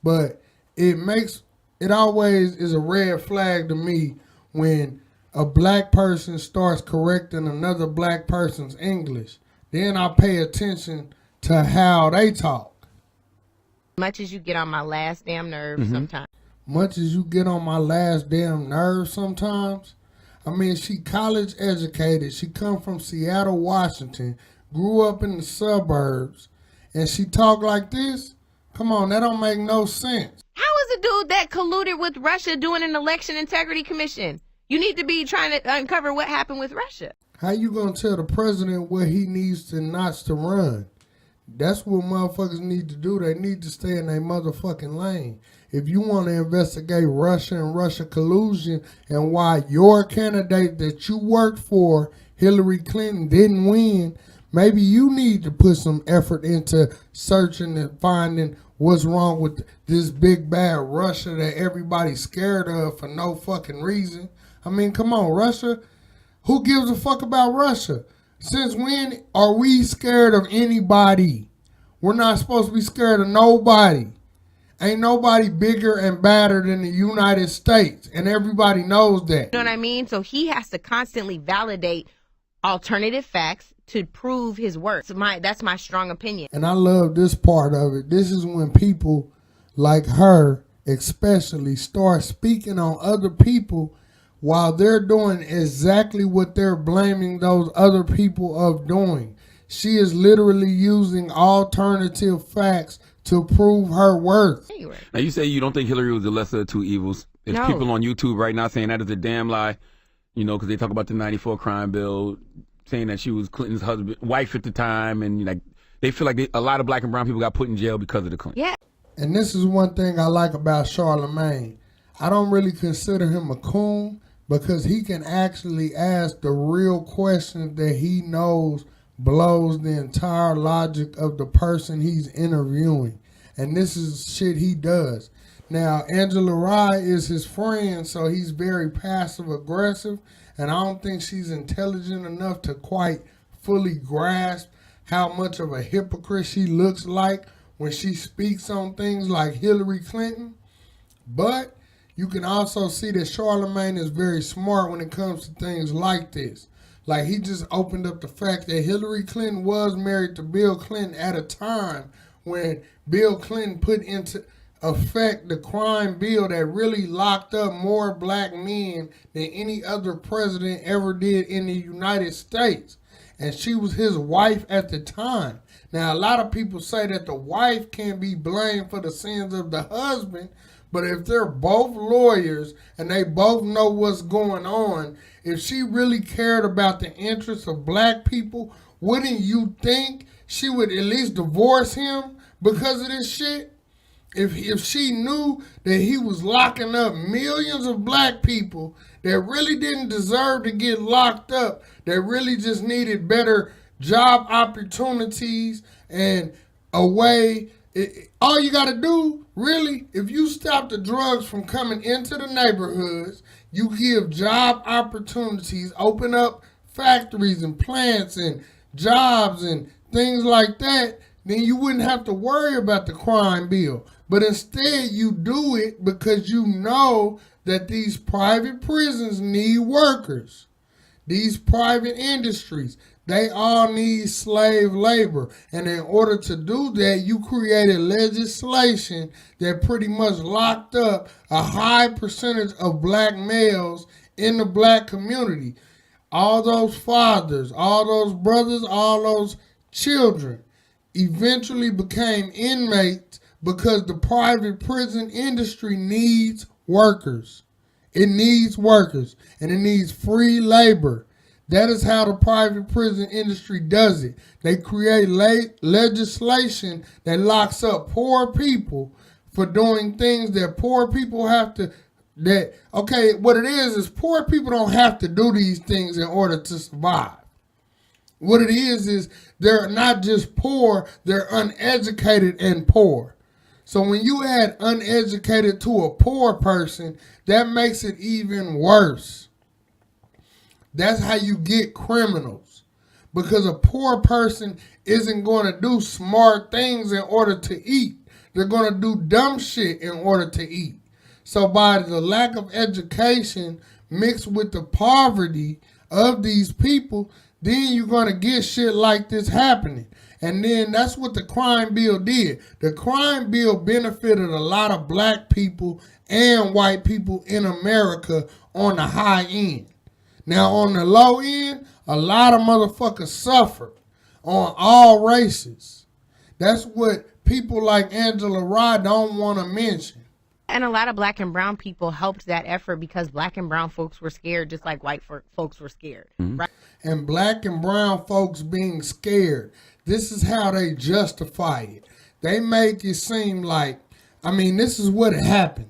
But it always is a red flag to me when a black person starts correcting another black person's English. Then I pay attention to how they talk.
Much as you get on my last damn nerve sometimes.
Much as you get on my last damn nerve sometimes. I mean, she college educated. She come from Seattle, Washington. Grew up in the suburbs. And she talk like this? Come on, that don't make no sense.
How is a dude that colluded with Russia doing an election integrity commission? You need to be trying to uncover what happened with Russia.
How you gonna tell the president what he needs to not to run? That's what motherfuckers need to do. They need to stay in their motherfucking lane. If you want to investigate Russia and Russia collusion and why your candidate that you worked for, Hillary Clinton, didn't win, maybe you need to put some effort into searching and finding what's wrong with this big bad Russia that everybody's scared of for no fucking reason. I mean, come on, Russia. Who gives a fuck about Russia? Since when are we scared of anybody? We're not supposed to be scared of nobody. Ain't nobody bigger and badder than the United States, and everybody knows that.
You know what I mean? So he has to constantly validate alternative facts to prove his work. So that's my strong opinion.
And I love this part of it. This is when people like her especially start speaking on other people while they're doing exactly what they're blaming those other people of doing. She is literally using alternative facts to prove her worth.
Now, you say you don't think Hillary was the lesser of two evils. There's people on YouTube right now saying that is a damn lie, you know, because they talk about the 94 crime bill, saying that she was Clinton's wife at the time, and like they feel like a lot of black and brown people got put in jail because of the Clinton.
Yeah.
And this is one thing I like about Charlemagne. I don't really consider him a coon because he can actually ask the real questions that he knows blows the entire logic of the person he's interviewing. And this is shit he does. Now, Angela Rye is his friend, so he's very passive aggressive, and I don't think she's intelligent enough to quite fully grasp how much of a hypocrite she looks like when she speaks on things like Hillary Clinton. But you can also see that Charlemagne is very smart when it comes to things like this. Like, he just opened up the fact that Hillary Clinton was married to Bill Clinton at a time when Bill Clinton put into effect the crime bill that really locked up more black men than any other president ever did in the United States. And she was his wife at the time. Now, a lot of people say that the wife can't be blamed for the sins of the husband, but if they're both lawyers and they both know what's going on, if she really cared about the interests of black people, wouldn't you think she would at least divorce him because of this shit? If she knew that he was locking up millions of black people that really didn't deserve to get locked up, that really just needed better job opportunities and a way, all you got to do, really, if you stop the drugs from coming into the neighborhoods, you give job opportunities, open up factories and plants and jobs and things like that, then you wouldn't have to worry about the crime bill. But instead, you do it because you know that these private prisons need workers. These private industries, they all need slave labor. And in order to do that, you created legislation that pretty much locked up a high percentage of black males in the black community. All those fathers, all those brothers, all those children eventually became inmates because the private prison industry needs workers. It needs workers, and it needs free labor. That is how the private prison industry does it. They create legislation that locks up poor people for doing things that poor people have to, what it is poor people don't have to do these things in order to survive. What it is they're not just poor, they're uneducated and poor. So when you add uneducated to a poor person, that makes it even worse. That's how you get criminals. Because a poor person isn't going to do smart things in order to eat. They're going to do dumb shit in order to eat. So by the lack of education mixed with the poverty of these people, then you're going to get shit like this happening. And then that's what the crime bill did. The crime bill benefited a lot of black people and white people in America on the high end. Now on the low end, a lot of motherfuckers suffered on all races. That's what people like Angela Rye don't want to mention.
And a lot of black and brown people helped that effort because black and brown folks were scared just like white folks were scared. Mm-hmm. Right?
And black and brown folks being scared, this is how they justify it. They make it seem like, this is what happened.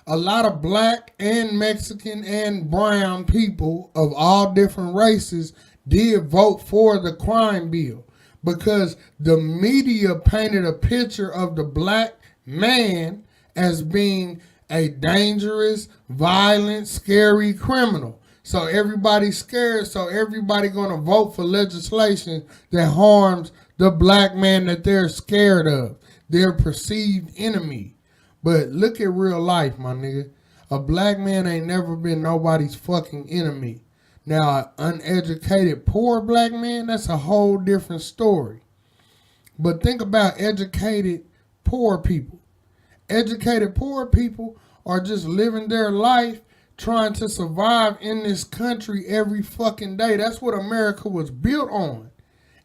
A lot of black and Mexican and brown people of all different races did vote for the crime bill because the media painted a picture of the black man as being a dangerous, violent, scary criminal. So everybody's scared, so everybody gonna vote for legislation that harms the black man that they're scared of, their perceived enemy. But look at real life, my nigga. A black man ain't never been nobody's fucking enemy. Now, an uneducated, poor black man, that's a whole different story. But think about educated, poor people. Educated, poor people are just living their life trying to survive in this country every fucking day. That's what America was built on,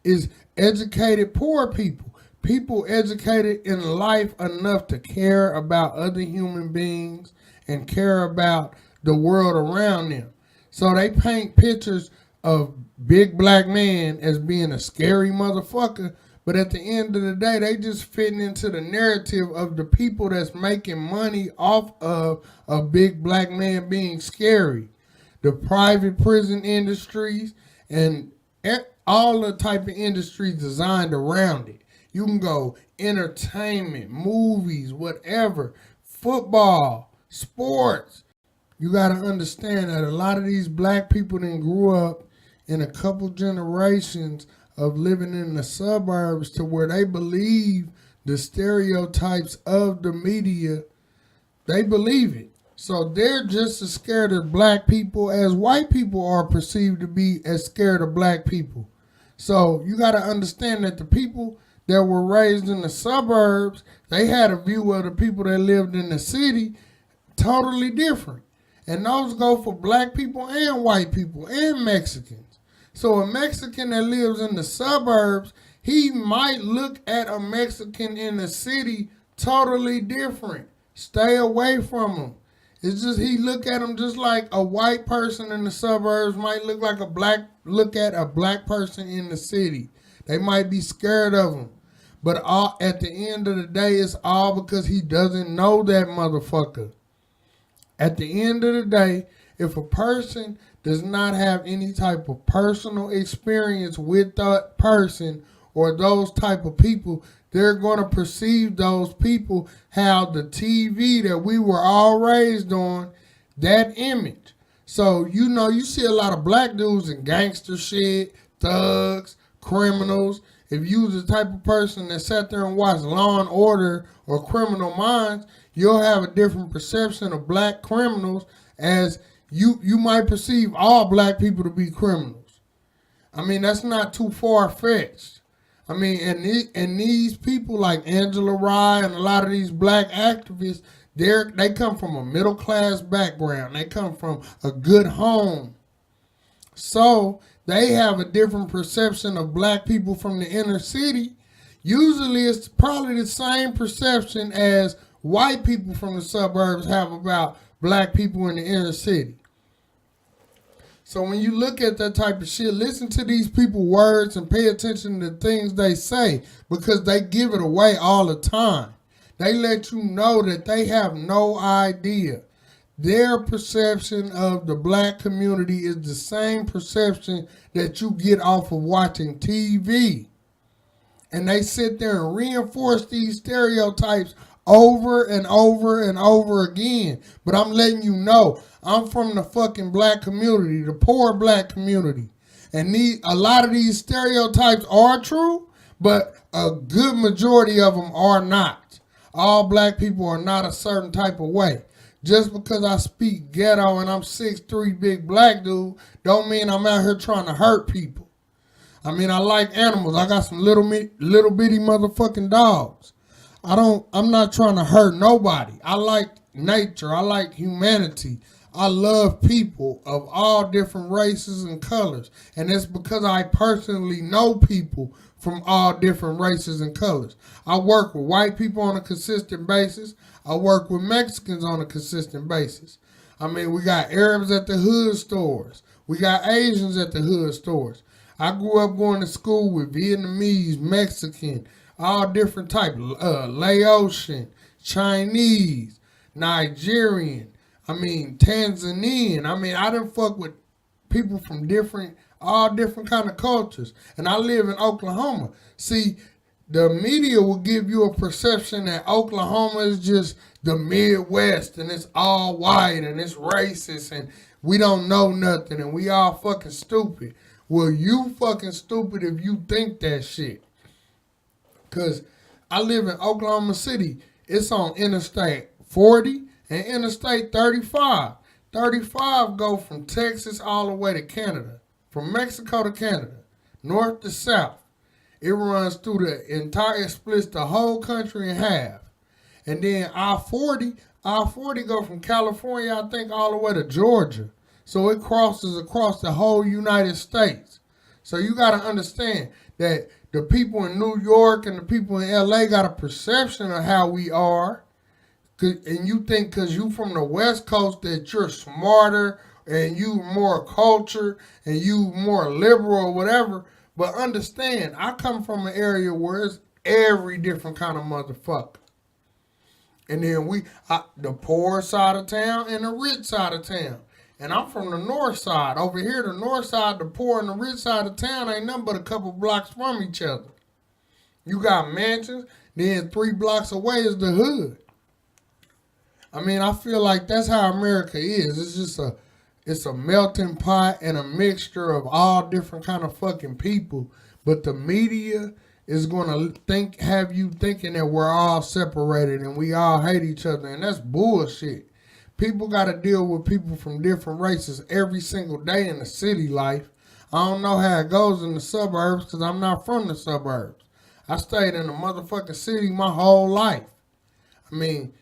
is educated poor people. People educated in life enough to care about other human beings and care about the world around them. So they paint pictures of big black man as being a scary motherfucker, but at the end of the day, they just fitting into the narrative of the people that's making money off of a big black man being scary. The private prison industries and all the type of industries designed around it. You can go entertainment, movies, whatever, football, sports. You got to understand that a lot of these black people then grew up in a couple generations of living in the suburbs to where they believe the stereotypes of the media. They believe it. So they're just as scared of black people as white people are perceived to be as scared of black people. So you got to understand that the people that were raised in the suburbs, they had a view of the people that lived in the city totally different. And those go for black people and white people and Mexicans. So a Mexican that lives in the suburbs, he might look at a Mexican in the city totally different. Stay away from him. It's just he look at him just like a white person in the suburbs might look at a black person in the city. They might be scared of him. But at the end of the day, it's all because he doesn't know that motherfucker. At the end of the day, if a person does not have any type of personal experience with that person or those type of people, they're going to perceive those people how the TV that we were all raised on, that image. So, you see a lot of black dudes in gangster shit, thugs, criminals. If you was the type of person that sat there and watched Law and Order or Criminal Minds, you'll have a different perception of black criminals as you might perceive all black people to be criminals. I mean, that's not too far-fetched. I mean, and these people like Angela Rye and a lot of these black activists, they come from a middle-class background. They come from a good home. So they have a different perception of black people from the inner city. Usually it's probably the same perception as white people from the suburbs have about black people in the inner city. So when you look at that type of shit, listen to these people's words and pay attention to the things they say because they give it away all the time. They let you know that they have no idea. Their perception of the black community is the same perception that you get off of watching TV. And they sit there and reinforce these stereotypes over and over and over again. But I'm letting you know, I'm from the fucking black community, the poor black community. And a lot of these stereotypes are true, but a good majority of them are not. All black people are not a certain type of way. Just because I speak ghetto and I'm 6'3" big black dude, don't mean I'm out here trying to hurt people. I mean, I like animals. I got some little bitty motherfucking dogs. I'm not trying to hurt nobody. I like nature. I like humanity. I love people of all different races and colors. And it's because I personally know people from all different races and colors. I work with white people on a consistent basis. I work with Mexicans on a consistent basis. I mean, we got Arabs at the hood stores. We got Asians at the hood stores. I grew up going to school with Vietnamese, Mexican, all different types, Laotian, Chinese, Nigerian, Tanzanian. I done fuck with people from all different kind of cultures. And I live in Oklahoma. See, the media will give you a perception that Oklahoma is just the Midwest and it's all white and it's racist and we don't know nothing and we all fucking stupid. Well, you fucking stupid if you think that shit. Because I live in Oklahoma City. It's on Interstate 40 and Interstate 35. 35 go from Texas all the way to Canada. From Mexico to Canada. North to south. It runs through it splits the whole country in half. And then I-40 go from California, I think, all the way to Georgia. So it crosses across the whole United States. So you got to understand that the people in New York and the people in LA got a perception of how we are. And you think because you from the West Coast that you're smarter and you more cultured and you more liberal or whatever. But understand, I come from an area where it's every different kind of motherfucker. And then the poor side of town and the rich side of town. And I'm from the north side. Over here, the north side, the poor and the rich side of town ain't nothing but a couple blocks from each other. You got mansions, then 3 blocks away is the hood. I mean, I feel like that's how America is. It's a melting pot and a mixture of all different kind of fucking people. But the media is gonna have you thinking that we're all separated and we all hate each other, and that's bullshit. People gotta deal with people from different races every single day in the city life. I don't know how it goes in the suburbs because I'm not from the suburbs. I stayed in the motherfucking city my whole life. I mean,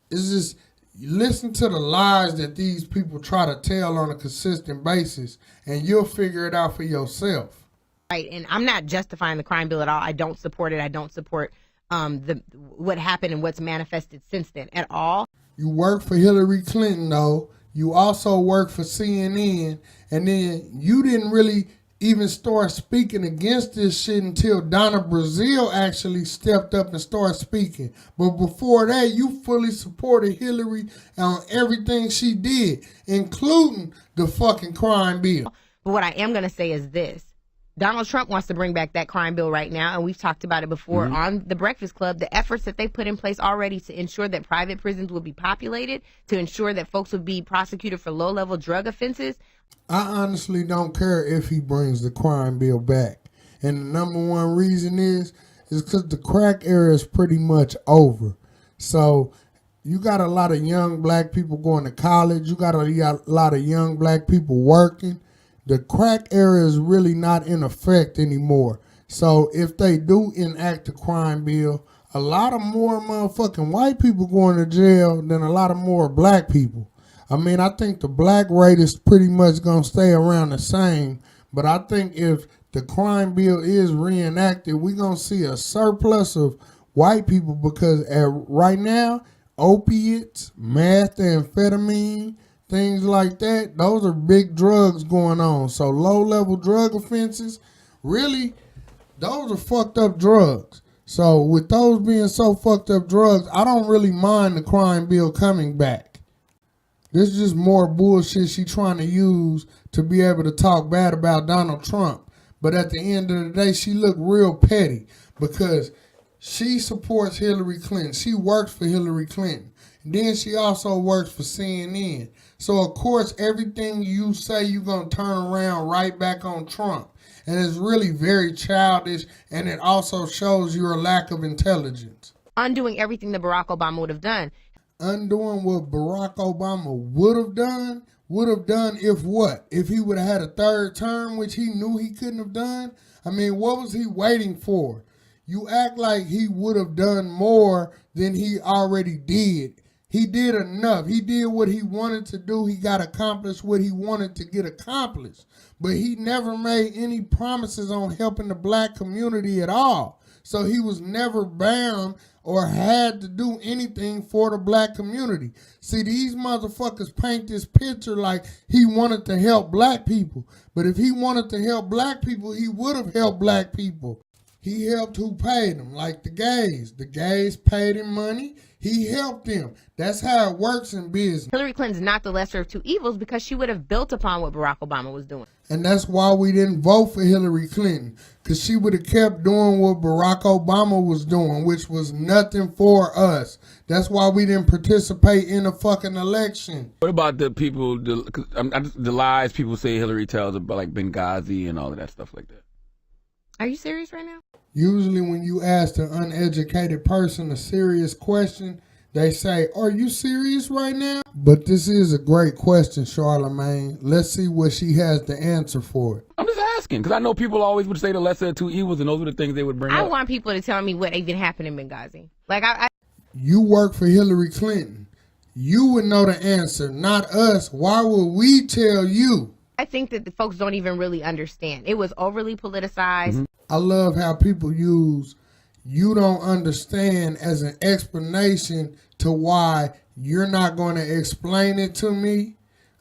it's just, listen to the lies that these people try to tell on a consistent basis, and you'll figure it out for yourself.
Right, and I'm not justifying the crime bill at all. I don't support it. I don't support what happened and what's manifested since then at all.
You work for Hillary Clinton, though. You also work for CNN, and then you didn't really even start speaking against this shit until Donna Brazile actually stepped up and started speaking. But before that, you fully supported Hillary on everything she did, including the fucking crime bill.
But what I am going to say is this. Donald Trump wants to bring back that crime bill right now, and we've talked about it before on The Breakfast Club. The efforts that they put in place already to ensure that private prisons would be populated, to ensure that folks would be prosecuted for low-level drug offenses.
I honestly don't care if he brings the crime bill back. And the number one reason is because the crack era is pretty much over. So you got a lot of young black people going to college. You got a lot of young black people working. The crack era is really not in effect anymore. So if they do enact the crime bill, a lot of more motherfucking white people going to jail than a lot of more black people. I mean, I think the black rate is pretty much going to stay around the same. But I think if the crime bill is reenacted, we're going to see a surplus of white people because right now, opiates, methamphetamine, things like that, those are big drugs going on. So low-level drug offenses, really, those are fucked up drugs. So with those being so fucked up drugs, I don't really mind the crime bill coming back. This is just more bullshit she trying to use to be able to talk bad about Donald Trump. But at the end of the day, she look real petty because she supports Hillary Clinton. She works for Hillary Clinton. And then she also works for CNN. So, of course, everything you say, you're going to turn around right back on Trump. And it's really very childish, and it also shows your lack of intelligence.
Undoing everything that Barack Obama would have done.
Undoing what Barack Obama would have done if what? If he would have had a third term, which he knew he couldn't have done? I mean, what was he waiting for? You act like he would have done more than he already did. He did enough. He did what he wanted to do. He got accomplished what he wanted to get accomplished. But he never made any promises on helping the black community at all. So he was never bound or had to do anything for the black community. See, these motherfuckers paint this picture like he wanted to help black people. But if he wanted to help black people, he would have helped black people. He helped who paid him, like the gays. The gays paid him money. He helped them. That's how it works in business.
Hillary Clinton's not the lesser of two evils because she would have built upon what Barack Obama was doing.
And that's why we didn't vote for Hillary Clinton, because she would have kept doing what Barack Obama was doing, which was nothing for us. That's why we didn't participate in the fucking election.
What about the people, the lies people say Hillary tells about like Benghazi and all of that stuff like that?
Are you serious right now?
Usually when you ask an uneducated person a serious question, they say, "Are you serious right now?" But this is a great question, Charlemagne. Let's see what she has to answer for it.
I'm just asking, because I know people always would say the lesser of two evils, and those were the things they would bring up.
I want people to tell me what even happened in Benghazi. Like,
You work for Hillary Clinton. You would know the answer, not us. Why would we tell you?
I think that the folks don't even really understand. It was overly politicized.
Mm-hmm.
I love how people use "you don't understand" as an explanation to why you're not going to explain it to me.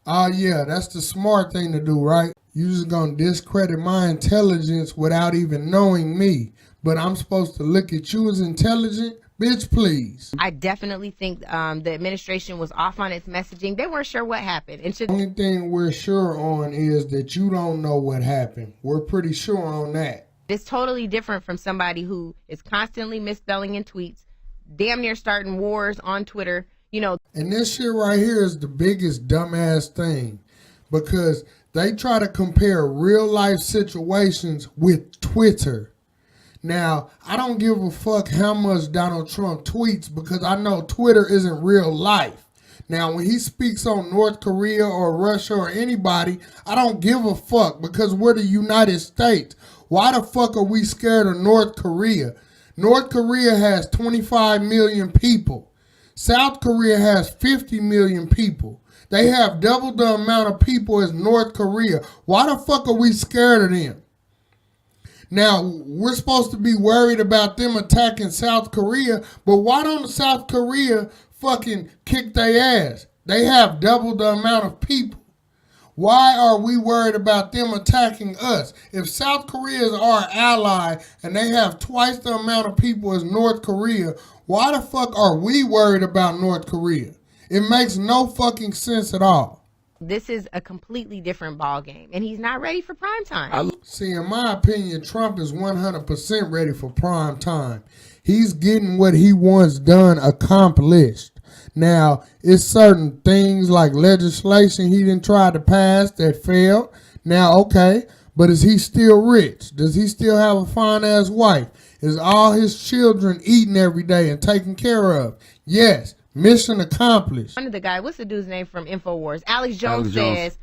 Oh yeah, that's the smart thing to do, right? You're just going to discredit my intelligence without even knowing me. But I'm supposed to look at you as intelligent? Bitch, please.
I definitely think the administration was off on its messaging. They weren't sure what happened.
The only thing we're sure on is that you don't know what happened. We're pretty sure on that.
It's totally different from somebody who is constantly misspelling in tweets, damn near starting wars on Twitter,
And this shit right here is the biggest dumbass thing, because they try to compare real life situations with Twitter. Now, I don't give a fuck how much Donald Trump tweets, because I know Twitter isn't real life. Now, when he speaks on North Korea or Russia or anybody, I don't give a fuck, because we're the United States. Why the fuck are we scared of North Korea? North Korea has 25 million people. South Korea has 50 million people. They have double the amount of people as North Korea. Why the fuck are we scared of them? Now, we're supposed to be worried about them attacking South Korea, but why don't South Korea fucking kick their ass? They have double the amount of people. Why are we worried about them attacking us? If South Korea is our ally and they have twice the amount of people as North Korea, why the fuck are we worried about North Korea? It makes no fucking sense at all.
This is a completely different ball game, and he's not ready for prime time.
See, in my opinion, Trump is 100% ready for prime time. He's getting what he wants done accomplished. Now, it's certain things like legislation he didn't try to pass that failed. Now, okay, but is he still rich? Does he still have a fine-ass wife? Is all his children eating every day and taken care of? Yes, mission accomplished.
One of the guys, what's the dude's name from InfoWars? Alex Jones says.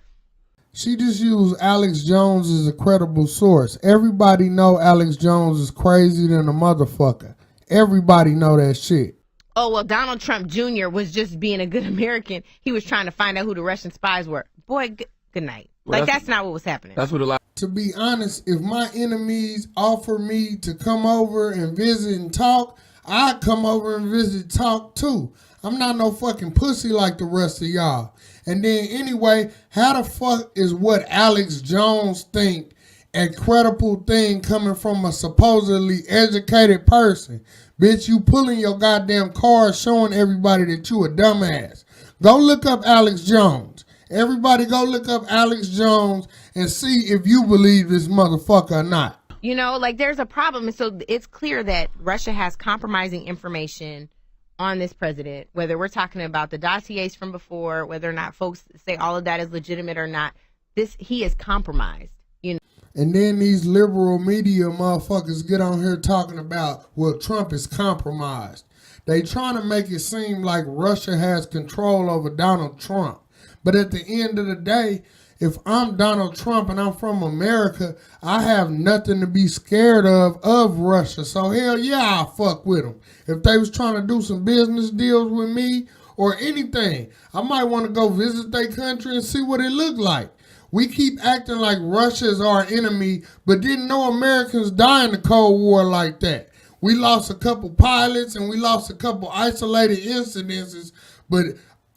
She just used Alex Jones as a credible source. Everybody know Alex Jones is crazy than a motherfucker. Everybody know that shit.
Oh, well, Donald Trump Jr. was just being a good American. He was trying to find out who the Russian spies were. Boy, good night. Well, that's not what was happening.
That's what a lot.
To be honest, if my enemies offer me to come over and visit and talk, I'd come over and visit and talk too. I'm not no fucking pussy like the rest of y'all. And then anyway, how the fuck is what Alex Jones think a credible thing coming from a supposedly educated person? Bitch, you pulling your goddamn card showing everybody that you a dumbass. Go look up Alex Jones. Everybody go look up Alex Jones and see if you believe this motherfucker or not.
There's a problem. And so it's clear that Russia has compromising information on this president, whether we're talking about the dossiers from before, whether or not folks say all of that is legitimate or not. He is compromised.
And then these liberal media motherfuckers get on here talking about, well, Trump is compromised. They trying to make it seem like Russia has control over Donald Trump. But at the end of the day, if I'm Donald Trump and I'm from America, I have nothing to be scared of Russia. So hell yeah, I'll fuck with them. If they was trying to do some business deals with me or anything, I might want to go visit their country and see what it looked like. We keep acting like Russia is our enemy, but didn't know Americans die in the Cold War like that. We lost a couple pilots and we lost a couple isolated incidences, but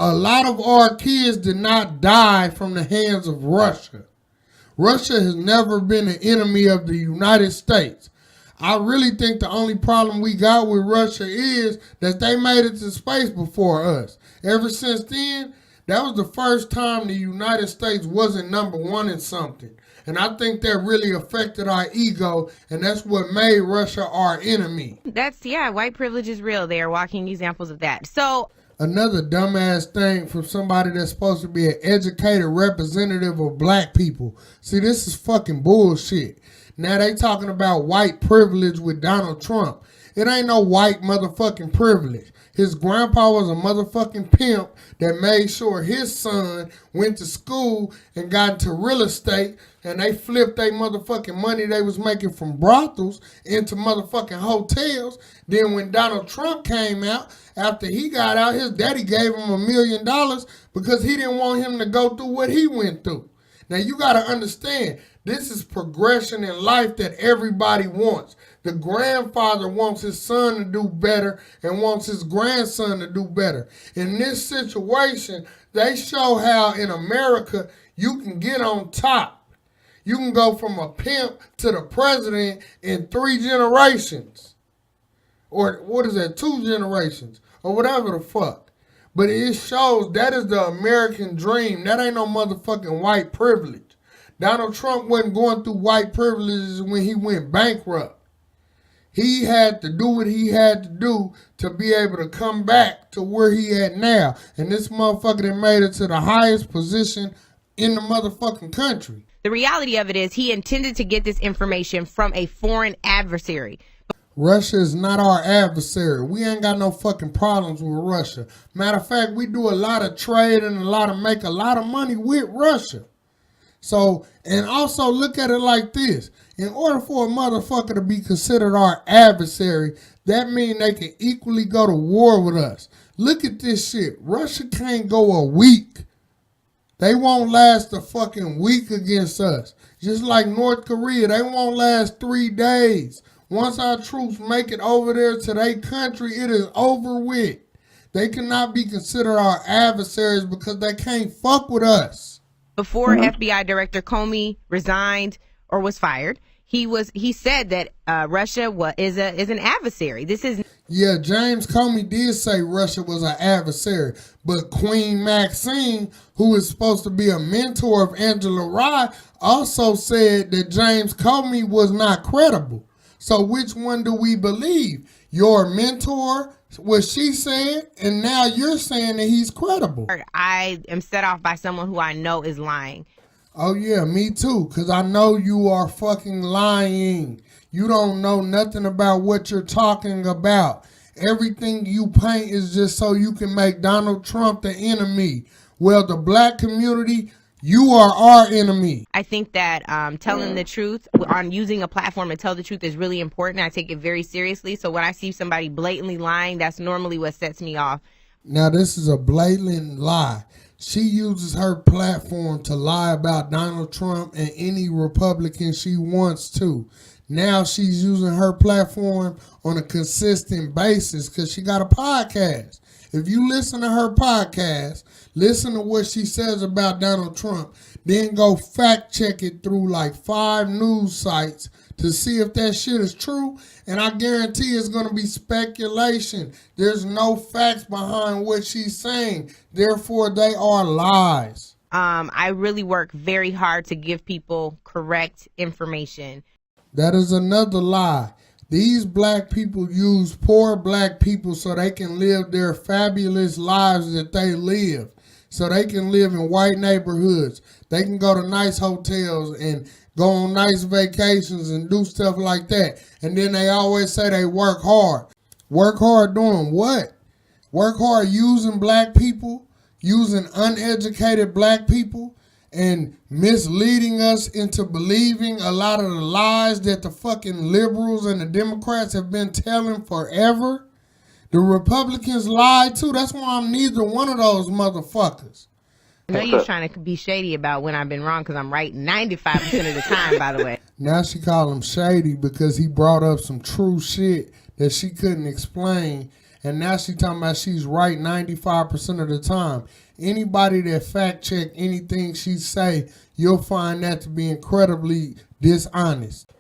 a lot of our kids did not die from the hands of Russia. Russia has never been an enemy of the United States. I really think the only problem we got with Russia is that they made it to space before us. Ever since then, that was the first time the United States wasn't number one in something. And I think that really affected our ego, and that's what made Russia our enemy.
White privilege is real. They are walking examples of that. So
another dumbass thing from somebody that's supposed to be an educated representative of black people. See, this is fucking bullshit. Now they talking about white privilege with Donald Trump. It ain't no white motherfucking privilege. His grandpa was a motherfucking pimp that made sure his son went to school and got into real estate, and they flipped their motherfucking money they was making from brothels into motherfucking hotels. Then when Donald Trump came out, after he got out, his daddy gave him $1 million because he didn't want him to go through what he went through. Now you got to understand, this is progression in life that everybody wants. The grandfather wants his son to do better and wants his grandson to do better. In this situation, they show how in America you can get on top. You can go from a pimp to the president in 3 generations. Or what is that, 2 generations? Or whatever the fuck. But it shows that is the American dream. That ain't no motherfucking white privilege. Donald Trump wasn't going through white privileges when he went bankrupt. He had to do what he had to do to be able to come back to where he at now. And this motherfucker that made it to the highest position in the motherfucking country.
The reality of it is he intended to get this information from a foreign adversary.
Russia is not our adversary. We ain't got no fucking problems with Russia. Matter of fact, we do a lot of trade and make a lot of money with Russia. So, and also look at it like this. In order for a motherfucker to be considered our adversary, that means they can equally go to war with us. Look at this shit. Russia can't go a week. They won't last a fucking week against us. Just like North Korea, they won't last 3 days. Once our troops make it over there to their country, it is over with. They cannot be considered our adversaries because they can't fuck with us.
Before FBI Director Comey resigned or was fired, he said that Russia is an adversary.
Yeah, James Comey did say Russia was an adversary, but Queen Maxine, who is supposed to be a mentor of Angela Rye, also said that James Comey was not credible. So which one do we believe? Your mentor, what she said, and now you're saying that he's credible.
I am set off by someone who I know is lying.
Oh yeah, me too, because I know you are fucking lying. You don't know nothing about what you're talking about. Everything you paint is just so you can make Donald Trump the enemy. Well, the black community, you are our enemy.
I think that telling the truth, on using a platform to tell the truth, is really important. I take it very seriously. So when I see somebody blatantly lying, that's normally what sets me off.
Now, this is a blatant lie. She uses her platform to lie about Donald Trump and any Republican she wants to. Now she's using her platform on a consistent basis because she got a podcast. If you listen to her podcast, listen to what she says about Donald Trump, then go fact check it through like 5 news sites to see if that shit is true. And I guarantee it's going to be speculation. There's no facts behind what she's saying. Therefore, they are lies.
I really work very hard to give people correct information.
That is another lie. These black people use poor black people so they can live their fabulous lives that they live. So they can live in white neighborhoods. They can go to nice hotels and go on nice vacations and do stuff like that. And then they always say they work hard. Work hard doing what? Work hard using black people, using uneducated black people, and misleading us into believing a lot of the lies that the fucking liberals and the Democrats have been telling forever. The Republicans lie too. That's why I'm neither one of those motherfuckers.
I know you're trying to be shady about when I've been wrong because I'm right 95% of the time, by the way.
Now she call him shady because he brought up some true shit that she couldn't explain. And now she talking about she's right 95% of the time. Anybody that fact check anything she say, you'll find that to be incredibly dishonest.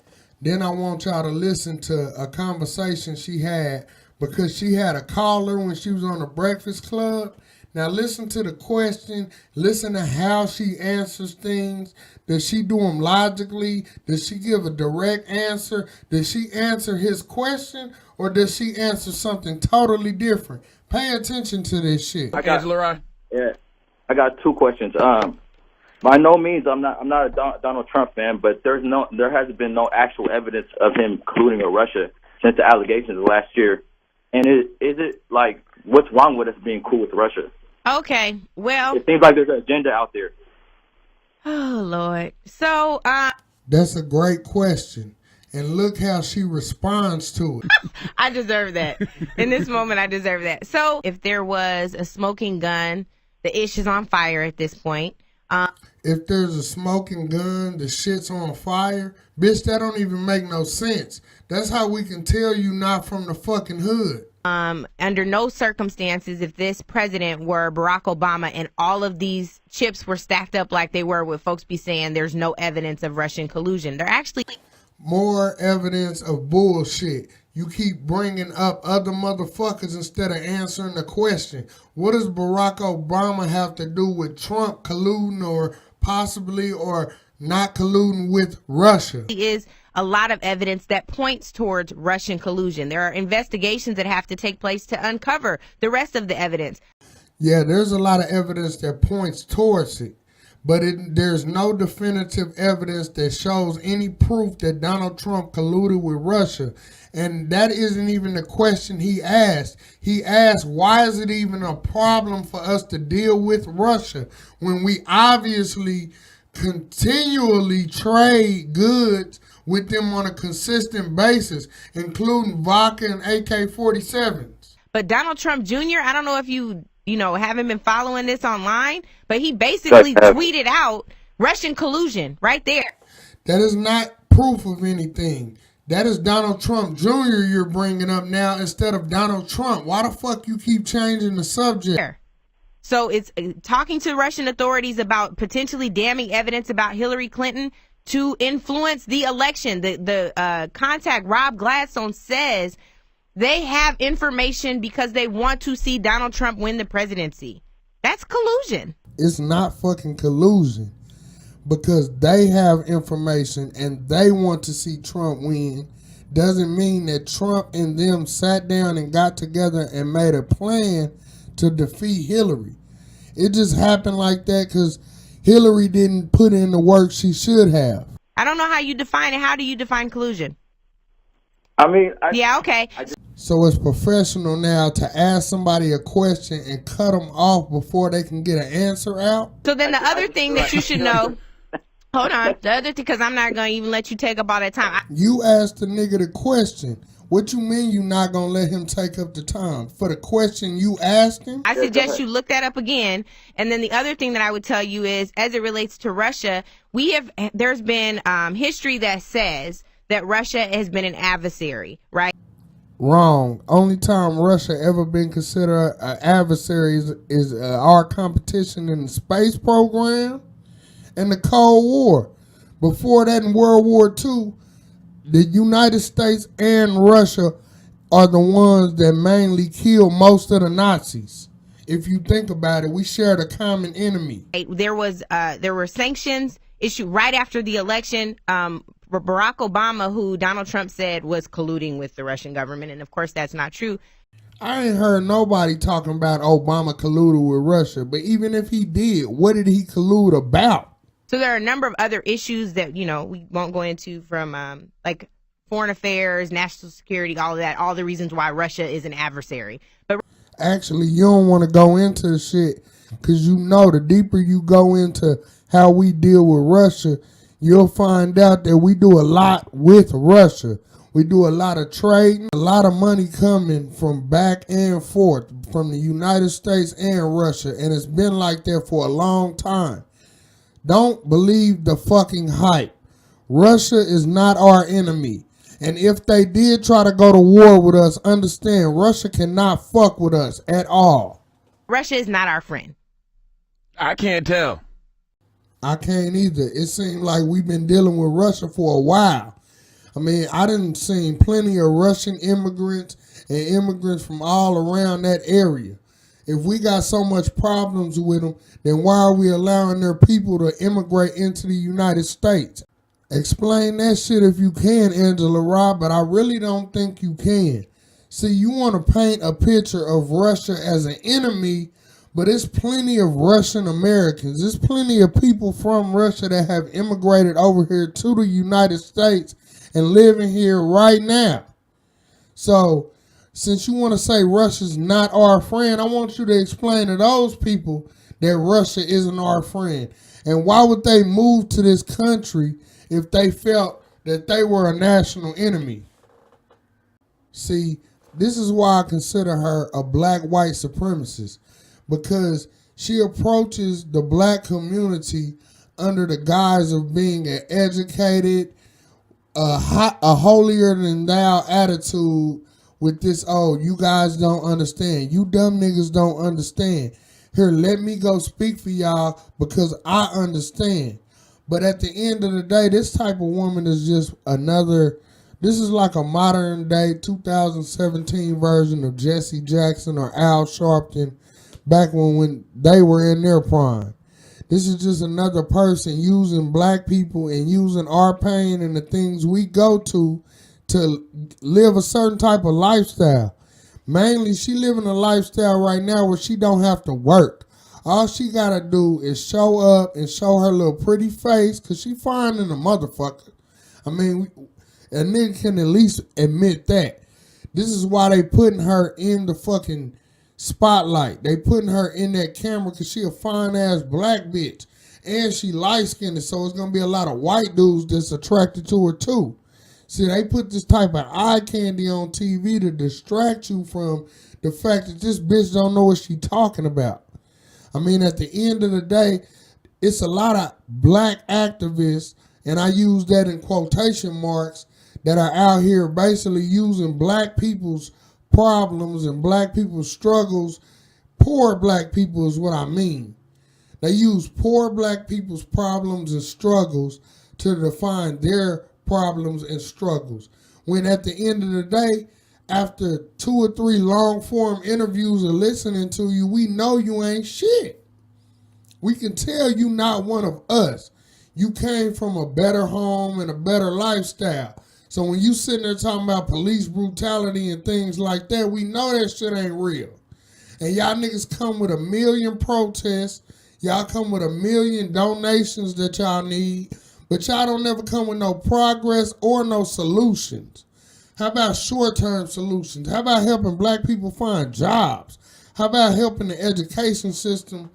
Then I want y'all to listen to a conversation she had because she had a caller when she was on the Breakfast Club. Now listen to the question, listen to how she answers things. Does she do them logically? Does she give a direct answer? Does she answer his question? Or does she answer something totally different? Pay attention to this shit.
I got
two questions. By no means I'm not a Donald Trump fan, but there hasn't been no actual evidence of him colluding with Russia since the allegations of last year. And is it like, what's wrong with us being cool with Russia?
Okay, well,
it seems like there's an agenda out there.
Oh Lord. So
that's a great question. And look how she responds to it.
I deserve that. In this moment, I deserve that. So if there was a smoking gun, the ish is on fire at this point.
If there's a smoking gun, the shit's on fire. Bitch, that don't even make no sense. That's how we can tell you not from the fucking hood.
Under no circumstances, if this president were Barack Obama and all of these chips were stacked up like they were, would folks be saying there's no evidence of Russian collusion? They're actually
more evidence of bullshit. You keep bringing up other motherfuckers instead of answering the question. What does Barack Obama have to do with Trump colluding or possibly or not colluding with Russia?
Is a lot of evidence that points towards Russian collusion. There are investigations that have to take place to uncover the rest of the evidence.
Yeah, there's a lot of evidence that points towards it, but there's no definitive evidence that shows any proof that Donald Trump colluded with Russia. And that isn't even the question he asked. He asked, why is it even a problem for us to deal with Russia when we obviously continually trade goods with them on a consistent basis, including vodka and AK-47s?
But Donald Trump Jr., I don't know if you haven't been following this online, but he basically tweeted out Russian collusion right there.
That is not proof of anything. That is Donald Trump Jr. you're bringing up now instead of Donald Trump. Why the fuck you keep changing the subject?
So it's talking to Russian authorities about potentially damning evidence about Hillary Clinton to influence the election. The contact, Rob Gladstone, says they have information because they want to see Donald Trump win the presidency. That's collusion.
It's not fucking collusion. Because they have information and they want to see Trump win doesn't mean that Trump and them sat down and got together and made a plan to defeat Hillary. It just happened like that because Hillary didn't put in the work she should have.
I don't know how you define it. How do you define collusion?
Yeah,
okay.
So it's professional now to ask somebody a question and cut them off before they can get an answer out.
So then the other thing that you should know... Hold on. The other thing, because I'm not going to even let you take up all that time.
You asked the nigga the question. What you mean you not going to let him take up the time? For the question you asked him?
I suggest you look that up again. And then the other thing that I would tell you is, as it relates to Russia, there's been history that says that Russia has been an adversary, right?
Wrong. Only time Russia ever been considered an adversary is our competition in the space program and the Cold War. Before that, in World War II, the United States and Russia are the ones that mainly killed most of the Nazis. If you think about it, we shared a common enemy.
There were sanctions issued right after the election. Barack Obama, who Donald Trump said was colluding with the Russian government, and of course that's not true.
I ain't heard nobody talking about Obama colluded with Russia, but even if he did, what did he collude about?
So there are a number of other issues that, we won't go into from like foreign affairs, national security, all of that, all the reasons why Russia is an adversary. But
actually, you don't want to go into the shit because the deeper you go into how we deal with Russia, you'll find out that we do a lot with Russia. We do a lot of trading, a lot of money coming from back and forth from the United States and Russia, and it's been like that for a long time. Don't believe the fucking hype. Russia is not our enemy. And if they did try to go to war with us, understand Russia cannot fuck with us at all.
Russia is not our friend.
I can't tell.
I can't either. It seems like we've been dealing with Russia for a while. I mean, I done seen plenty of Russian immigrants and immigrants from all around that area. If we got so much problems with them, then why are we allowing their people to immigrate into the United States? Explain that shit if you can, Angela Robb, but I really don't think you can. See, you want to paint a picture of Russia as an enemy, but there's plenty of Russian Americans. There's plenty of people from Russia that have immigrated over here to the United States and living here right now. So, since you want to say Russia's not our friend, I want you to explain to those people that Russia isn't our friend. And why would they move to this country if they felt that they were a national enemy? See, this is why I consider her a black-white supremacist, because she approaches the black community under the guise of being an educated, a holier-than-thou attitude with this, oh, you guys don't understand. You dumb niggas don't understand. Here, let me go speak for y'all because I understand. But at the end of the day, this type of woman is just this is like a modern day 2017 version of Jesse Jackson or Al Sharpton back when they were in their prime. This is just another person using black people and using our pain and the things we go to live a certain type of lifestyle. Mainly, she living a lifestyle right now where she don't have to work. All she gotta do is show up and show her little pretty face, cause she fine in a motherfucker. I mean, a nigga can at least admit that. This is why they putting her in the fucking spotlight. They putting her in that camera because she a fine ass black bitch. And she light skinned, so it's gonna be a lot of white dudes that's attracted to her too. See, they put this type of eye candy on TV to distract you from the fact that this bitch don't know what she talking about. I mean, at the end of the day, it's a lot of black activists, and I use that in quotation marks, that are out here basically using black people's problems and black people's struggles. Poor black people is what I mean. They use poor black people's problems and struggles to define their problems and struggles. When at the end of the day, after 2 or 3 long form interviews and listening to you, we know you ain't shit. We can tell you not one of us. You came from a better home and a better lifestyle. So when you sitting there talking about police brutality and things like that, we know that shit ain't real. And y'all niggas come with 1 million protests. Y'all come with 1 million donations that y'all need. But y'all don't never come with no progress or no solutions. How about short-term solutions? How about helping black people find jobs? How about helping the education system?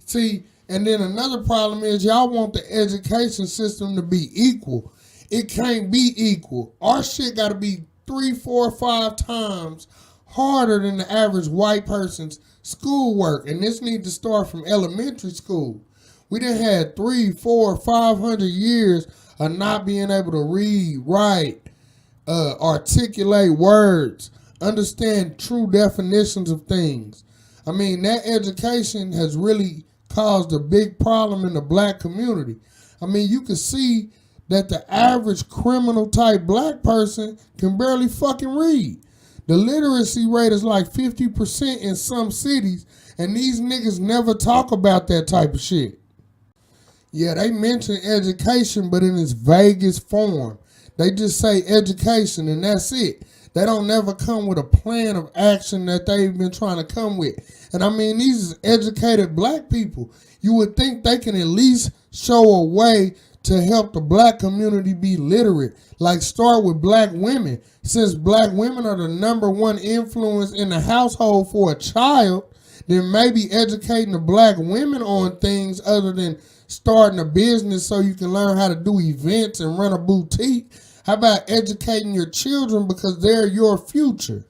See, and then another problem is y'all want the education system to be equal. It can't be equal. Our shit got to be 3, 4, 5 times harder than the average white person's schoolwork. And this needs to start from elementary school. We done had 3, 4, 500 years of not being able to read, write, articulate words, understand true definitions of things. I mean, that education has really caused a big problem in the black community. I mean, you can see that the average criminal type black person can barely fucking read. The literacy rate is like 50% in some cities, and these niggas never talk about that type of shit. Yeah, they mention education, but in its vaguest form. They just say education and that's it. They don't never come with a plan of action that they've been trying to come with. And I mean, these educated black people, you would think they can at least show a way to help the black community be literate. Like start with black women. Since black women are the #1 influence in the household for a child, then maybe educating the black women on things other than starting a business so you can learn how to do events and run a boutique. How about educating your children because they're your future?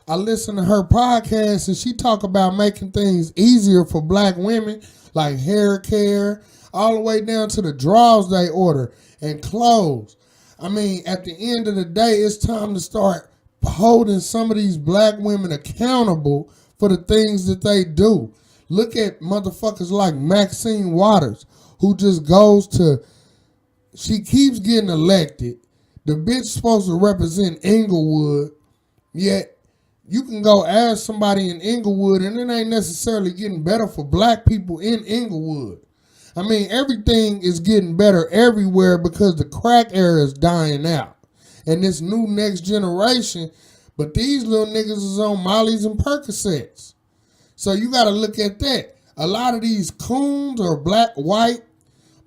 I listen to her podcast and she talk about making things easier for black women, like hair care, all the way down to the drawers they order and clothes. I mean, at the end of the day, it's time to start holding some of these black women accountable for the things that they do. Look at motherfuckers like Maxine Waters, who just goes to, she keeps getting elected. The bitch supposed to represent Inglewood, yet you can go ask somebody in Inglewood and it ain't necessarily getting better for black people in Inglewood. I mean, everything is getting better everywhere because the crack era is dying out. And this new next generation, but these little niggas is on Molly's and Percocets. So you got to look at that. A lot of these coons are black, white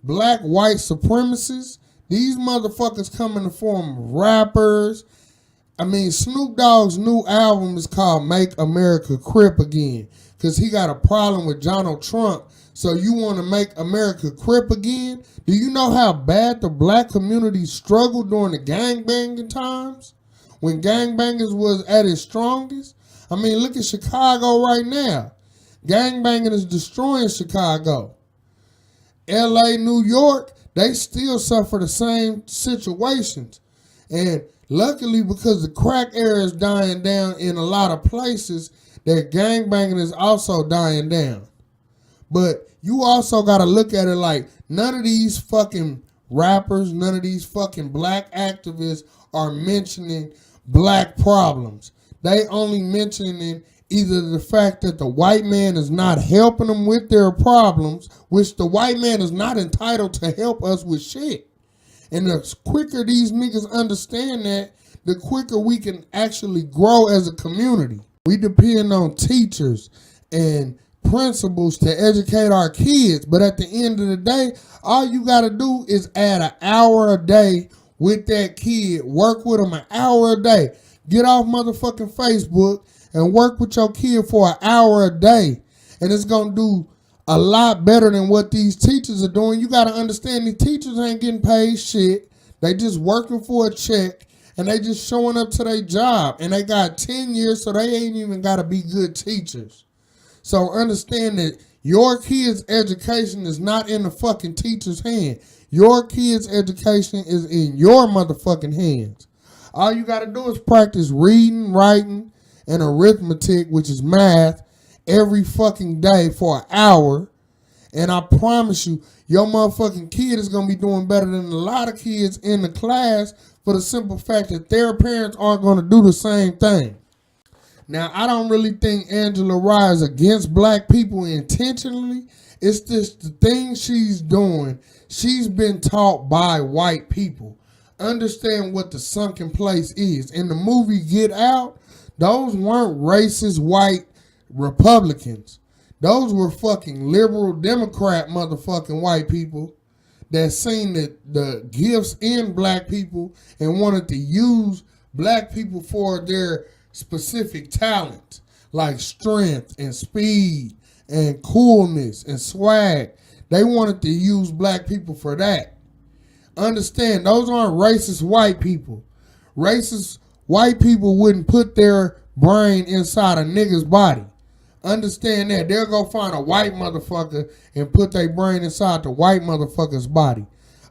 supremacists. These motherfuckers come in the form of rappers. I mean, Snoop Dogg's new album is called Make America Crip Again because he got a problem with Donald Trump. So you want to make America crip again? Do you know how bad the black community struggled during the gangbanging times? When gangbangers was at its strongest? I mean, look at Chicago right now. Gangbanging is destroying Chicago. LA, New York, they still suffer the same situations. And luckily, because the crack era is dying down in a lot of places, that gangbanging is also dying down. But you also got to look at it like none of these fucking rappers, none of these fucking black activists are mentioning black problems. They only mentioning Either the fact that the white man is not helping them with their problems, which the white man is not entitled to help us with shit. And the quicker these niggas understand that, the quicker we can actually grow as a community. We depend on teachers and principals to educate our kids, but at the end of the day, all you gotta do is add an hour a day with that kid. Work with them an hour a day. Get off motherfucking Facebook and work with your kid for an hour a day. And it's going to do a lot better than what these teachers are doing. You got to understand these teachers ain't getting paid shit. They just working for a check and they just showing up to their job. And they got 10 years, so they ain't even got to be good teachers. So understand that your kid's education is not in the fucking teacher's hand. Your kid's education is in your motherfucking hands. All you got to do is practice reading, writing, and arithmetic, which is math, every fucking day for an hour. And I promise you, your motherfucking kid is going to be doing better than a lot of kids in the class for the simple fact that their parents aren't going to do the same thing. Now, I don't really think Angela Rye is against black people intentionally. It's just the thing she's doing. She's been taught by white people. Understand what the sunken place is. In the movie Get Out, those weren't racist white Republicans. Those were fucking liberal Democrat motherfucking white people that seen the gifts in black people and wanted to use black people for their specific talent, like strength and speed and coolness and swag. They wanted to use black people for that. Understand, those aren't racist white people. Racist white people wouldn't put their brain inside a nigga's body. Understand that. They'll go find a white motherfucker and put their brain inside the white motherfucker's body.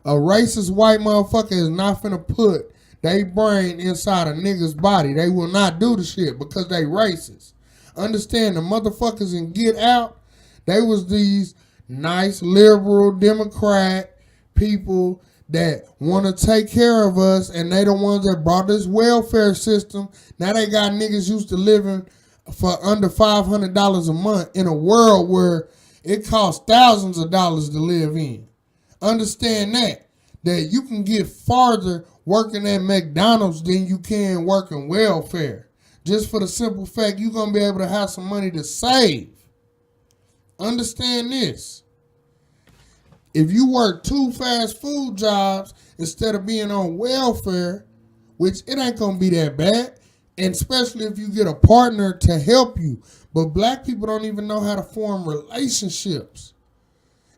A racist white motherfucker is not finna put their brain inside a nigga's body. They will not do the shit because they racist. Understand, the motherfuckers in Get Out, they was these nice liberal Democrat people that want to take care of us, and they the ones that brought this welfare system. Now they got niggas used to living for under $500 a month in a world where it costs thousands of dollars to live in. Understand that you can get farther working at McDonald's than you can working welfare. Just for the simple fact you're going to be able to have some money to save. Understand this. If you work 2 fast food jobs instead of being on welfare, which it ain't going to be that bad, and especially if you get a partner to help you. But black people don't even know how to form relationships.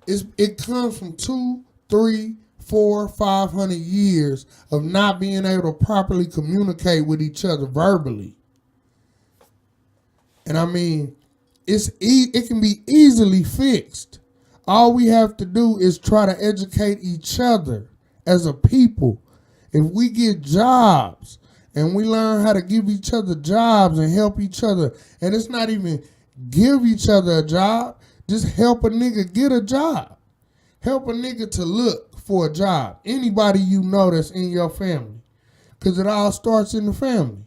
It comes from 2, 3, 4, 500 years of not being able to properly communicate with each other verbally. And I mean, it can be easily fixed. All we have to do is try to educate each other as a people. If we get jobs and we learn how to give each other jobs and help each other, and it's not even give each other a job, just help a nigga get a job. Help a nigga to look for a job. Anybody you know that's in your family. Because it all starts in the family.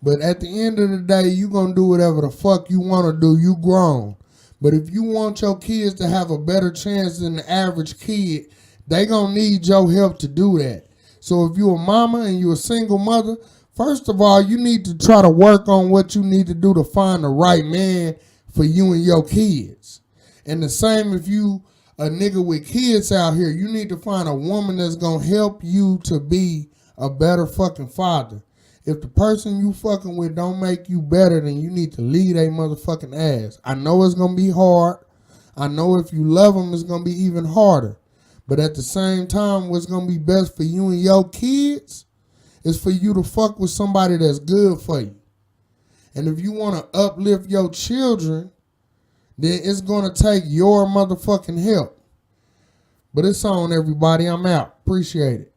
But at the end of the day, you going to do whatever the fuck you want to do. You grown. But if you want your kids to have a better chance than the average kid, they going to need your help to do that. So if you a mama and you a single mother, first of all, you need to try to work on what you need to do to find the right man for you and your kids. And the same if you a nigga with kids out here, you need to find a woman that's going to help you to be a better fucking father. If the person you fucking with don't make you better, then you need to leave they motherfucking ass. I know it's going to be hard. I know if you love them, it's going to be even harder. But at the same time, what's going to be best for you and your kids is for you to fuck with somebody that's good for you. And if you want to uplift your children, then it's going to take your motherfucking help. But it's on, everybody. I'm out. Appreciate it.